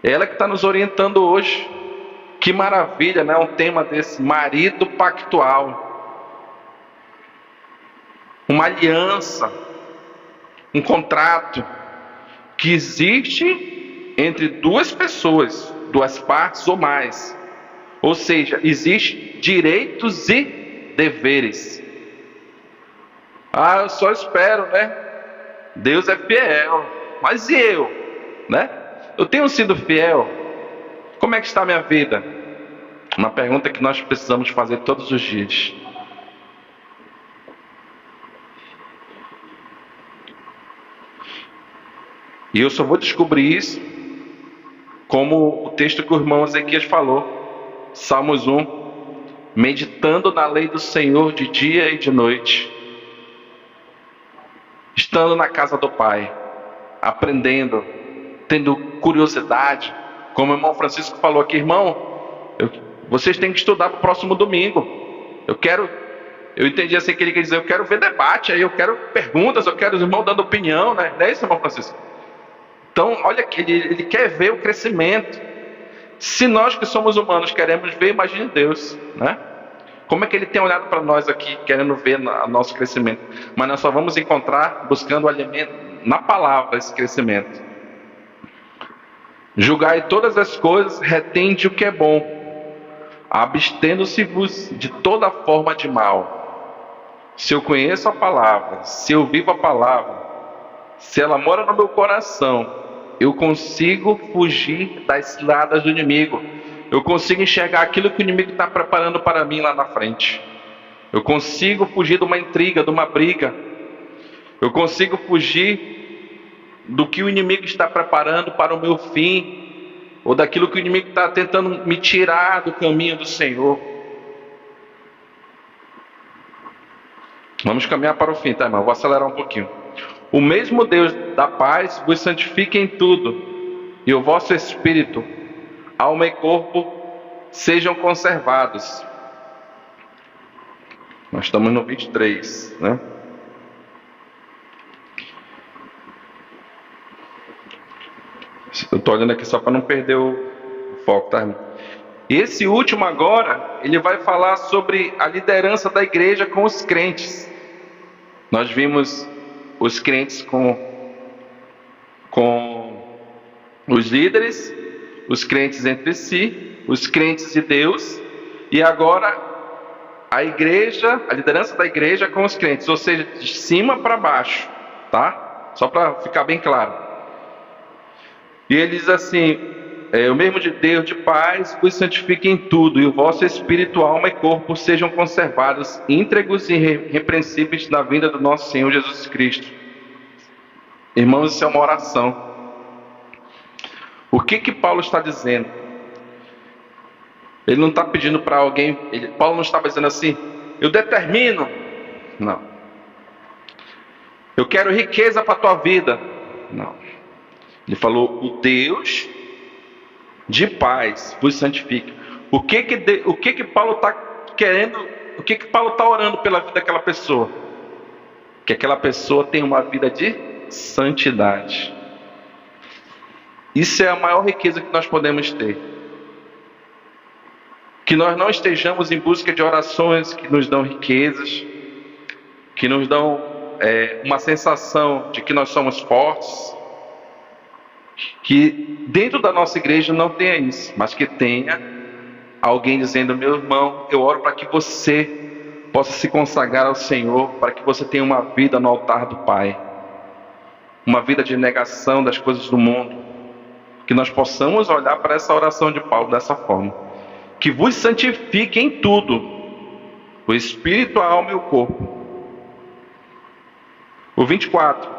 É ela que está nos orientando hoje. Que maravilha, né? Um tema desse, marido pactual. Uma aliança. Um contrato. Que existe entre duas pessoas. Duas partes ou mais. Ou seja, existe direitos e deveres. Eu só espero, né? Deus é fiel. Mas e eu? Né? Eu tenho sido fiel? Como é que está a minha vida? Uma pergunta que nós precisamos fazer todos os dias. E eu só vou descobrir isso como o texto que o irmão Ezequias falou. Salmos 1. Meditando na lei do Senhor de dia e de noite. Estando na casa do Pai, aprendendo, tendo curiosidade, como o irmão Francisco falou aqui: irmão, vocês têm que estudar para o próximo domingo. Eu entendi assim que ele quer dizer: eu quero ver debate, aí eu quero perguntas, eu quero os irmãos dando opinião, né? Não é isso, irmão Francisco? Então, olha aqui, ele quer ver o crescimento. Se nós que somos humanos queremos ver, imagine Deus, né? Como é que ele tem olhado para nós aqui, querendo ver o nosso crescimento? Mas nós só vamos encontrar, buscando o alimento na palavra, esse crescimento. Julgai todas as coisas, retende o que é bom, abstendo-se-vos de toda forma de mal. Se eu conheço a palavra, se eu vivo a palavra, se ela mora no meu coração, eu consigo fugir das ciladas do inimigo. Eu consigo enxergar aquilo que o inimigo está preparando para mim lá na frente. Eu consigo fugir de uma intriga, de uma briga. Eu consigo fugir do que o inimigo está preparando para o meu fim, ou daquilo que o inimigo está tentando me tirar do caminho do Senhor. Vamos caminhar para o fim, tá, irmão? Vou acelerar um pouquinho. O mesmo Deus da paz vos santifique em tudo, e o vosso espírito, alma e corpo sejam conservados. Nós estamos no 23, né? Eu estou olhando aqui só para não perder o foco, tá, irmão? Esse último agora, ele vai falar sobre a liderança da igreja com os crentes. Nós vimos os crentes com os líderes, os crentes entre si, os crentes de Deus, e agora a igreja, a liderança da igreja com os crentes, ou seja, de cima para baixo, tá? Só para ficar bem claro. E ele diz assim: o mesmo de Deus de paz vos santifique em tudo, e o vosso espírito, alma e corpo sejam conservados íntegros e irrepreensíveis na vinda do nosso Senhor Jesus Cristo. Irmãos, isso é uma oração. O que Paulo está dizendo? Ele não está pedindo para alguém, Paulo não estava dizendo assim: eu determino. Não. Eu quero riqueza para a tua vida. Não. Ele falou: o Deus de paz vos santifique. O que Paulo está querendo? O que Paulo está orando pela vida daquela pessoa? Que aquela pessoa tenha uma vida de santidade. Isso é a maior riqueza que nós podemos ter. Que nós não estejamos em busca de orações que nos dão riquezas, que nos dão uma sensação de que nós somos fortes, que dentro da nossa igreja não tenha isso, mas que tenha alguém dizendo: meu irmão, eu oro para que você possa se consagrar ao Senhor, para que você tenha uma vida no altar do Pai, uma vida de negação das coisas do mundo, que nós possamos olhar para essa oração de Paulo dessa forma: que vos santifique em tudo, o espírito, a alma e o corpo. O 24: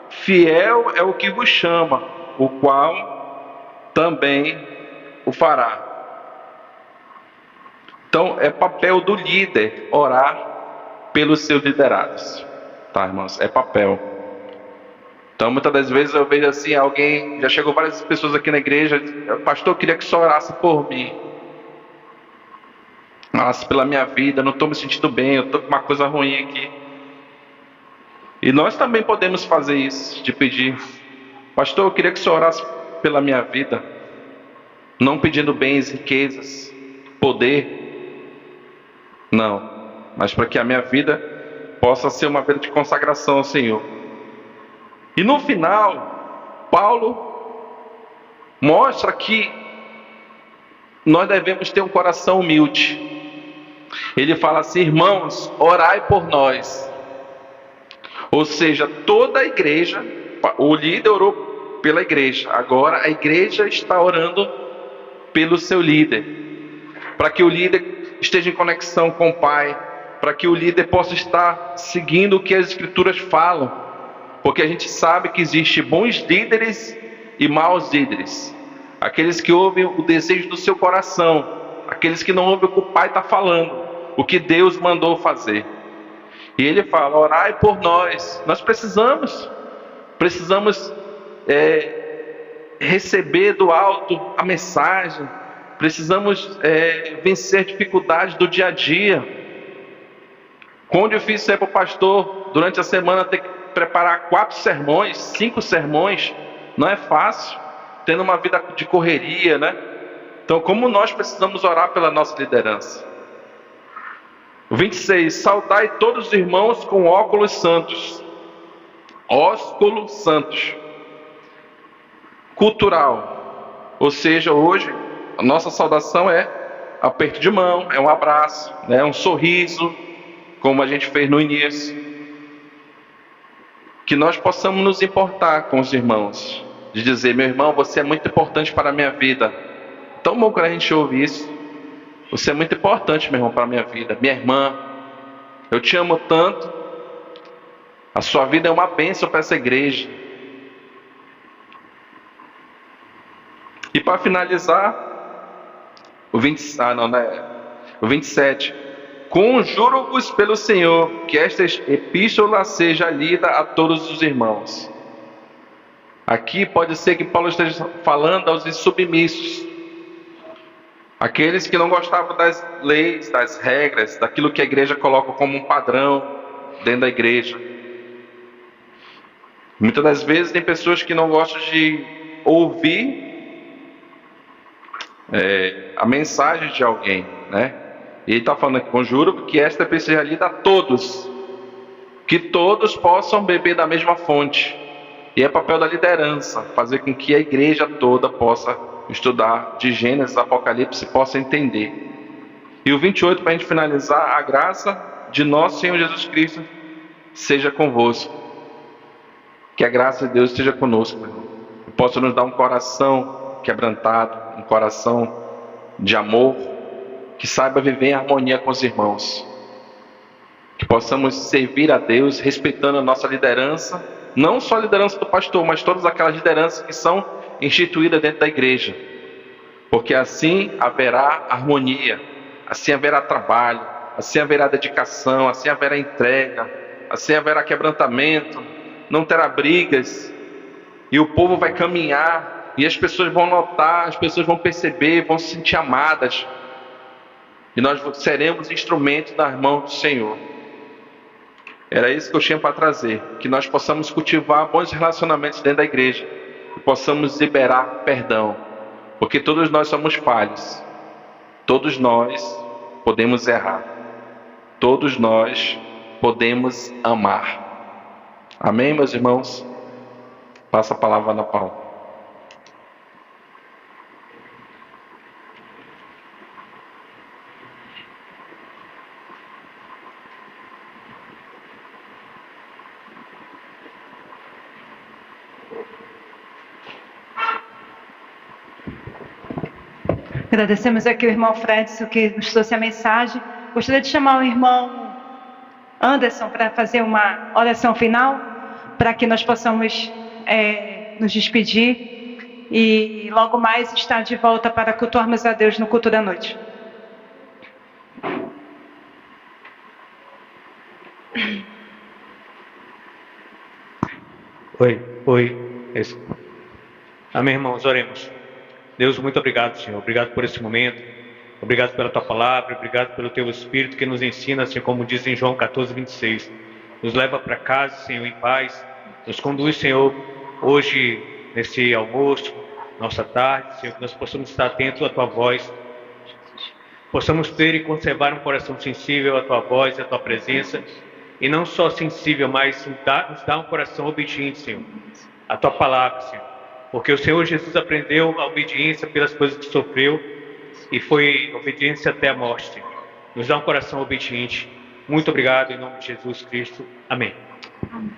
fiel é o que vos chama, o qual também o fará. Então, é papel do líder orar pelos seus liderados, tá, irmãos? É papel. Então, muitas das vezes eu vejo assim, alguém, já chegou várias pessoas aqui na igreja: pastor, eu queria que o senhor orasse por mim, orasse pela minha vida, não estou me sentindo bem, eu estou com uma coisa ruim aqui. E nós também podemos fazer isso, de pedir: pastor, eu queria que o senhor orasse pela minha vida, não pedindo bens, riquezas, poder, não, mas para que a minha vida possa ser uma vida de consagração ao Senhor. E no final, Paulo mostra que nós devemos ter um coração humilde. Ele fala assim: irmãos, orai por nós. Ou seja, toda a igreja, o líder orou pela igreja, agora a igreja está orando pelo seu líder, para que o líder esteja em conexão com o Pai, para que o líder possa estar seguindo o que as Escrituras falam, porque a gente sabe que existem bons líderes e maus líderes, aqueles que ouvem o desejo do seu coração, aqueles que não ouvem o que o Pai está falando, o que Deus mandou fazer. E ele fala: orai por nós. Nós precisamos receber do alto a mensagem, precisamos vencer dificuldades do dia a dia. Quão difícil é para o pastor durante a semana ter que preparar 4 sermões, 5 sermões, não é fácil, tendo uma vida de correria, né? Então, como nós precisamos orar pela nossa liderança. O 26: saudai todos os irmãos com ósculos santos. Ósculos santos. Cultural. Ou seja, hoje a nossa saudação é aperto de mão, é um abraço, é um sorriso, como a gente fez no início. Que nós possamos nos importar com os irmãos, de dizer: meu irmão, você é muito importante para a minha vida. Tão bom quando a gente ouve isso. Você é muito importante, meu irmão, para a minha vida. Minha irmã, eu te amo tanto. A sua vida é uma bênção para essa igreja. E para finalizar, o 27: conjuro-vos pelo Senhor que esta epístola seja lida a todos os irmãos. Aqui pode ser que Paulo esteja falando aos insubmissos, aqueles que não gostavam das leis, das regras, daquilo que a igreja coloca como um padrão dentro da igreja. Muitas das vezes tem pessoas que não gostam de ouvir a mensagem de alguém, né? E ele está falando aqui: conjuro que esta seja lida a todos, que todos possam beber da mesma fonte. E é papel da liderança fazer com que a igreja toda possa estudar de Gênesis, Apocalipse, possa entender. E o 28, para a gente finalizar: a graça de nosso Senhor Jesus Cristo seja convosco. Que a graça de Deus esteja conosco, e possa nos dar um coração quebrantado, um coração de amor, que saiba viver em harmonia com os irmãos, que possamos servir a Deus respeitando a nossa liderança, não só a liderança do pastor, mas todas aquelas lideranças que são instituídas dentro da igreja, porque assim haverá harmonia, assim haverá trabalho, assim haverá dedicação, assim haverá entrega, assim haverá quebrantamento, não terá brigas, e o povo vai caminhar, e as pessoas vão notar, as pessoas vão perceber, vão se sentir amadas, e nós seremos instrumentos nas mãos do Senhor. Era isso que eu tinha para trazer, que nós possamos cultivar bons relacionamentos dentro da igreja, e possamos liberar perdão, porque todos nós somos falhos, todos nós podemos errar, todos nós podemos amar, Amém, meus irmãos? Passa a palavra na Paula. Agradecemos aqui o irmão Fredson que nos trouxe a mensagem. Gostaria de chamar o irmão Anderson para fazer uma oração final, para que nós possamos nos despedir e logo mais estar de volta para cultuarmos a Deus no culto da noite. Oi. Amém, irmãos, oremos. Deus, muito obrigado, Senhor. Obrigado por esse momento. Obrigado pela Tua palavra. Obrigado pelo Teu Espírito que nos ensina, Senhor, como diz em João 14:26. Nos leva para casa, Senhor, em paz. Nos conduz, Senhor, hoje, nesse almoço, nossa tarde, Senhor, que nós possamos estar atentos à Tua voz. Possamos ter e conservar um coração sensível à Tua voz e à Tua presença. E não só sensível, mas nos dá um coração obediente, Senhor, à Tua palavra, Senhor. Porque o Senhor Jesus aprendeu a obediência pelas coisas que sofreu e foi obediência até a morte, Senhor. Nos dá um coração obediente. Muito obrigado em nome de Jesus Cristo. Amém. Amém.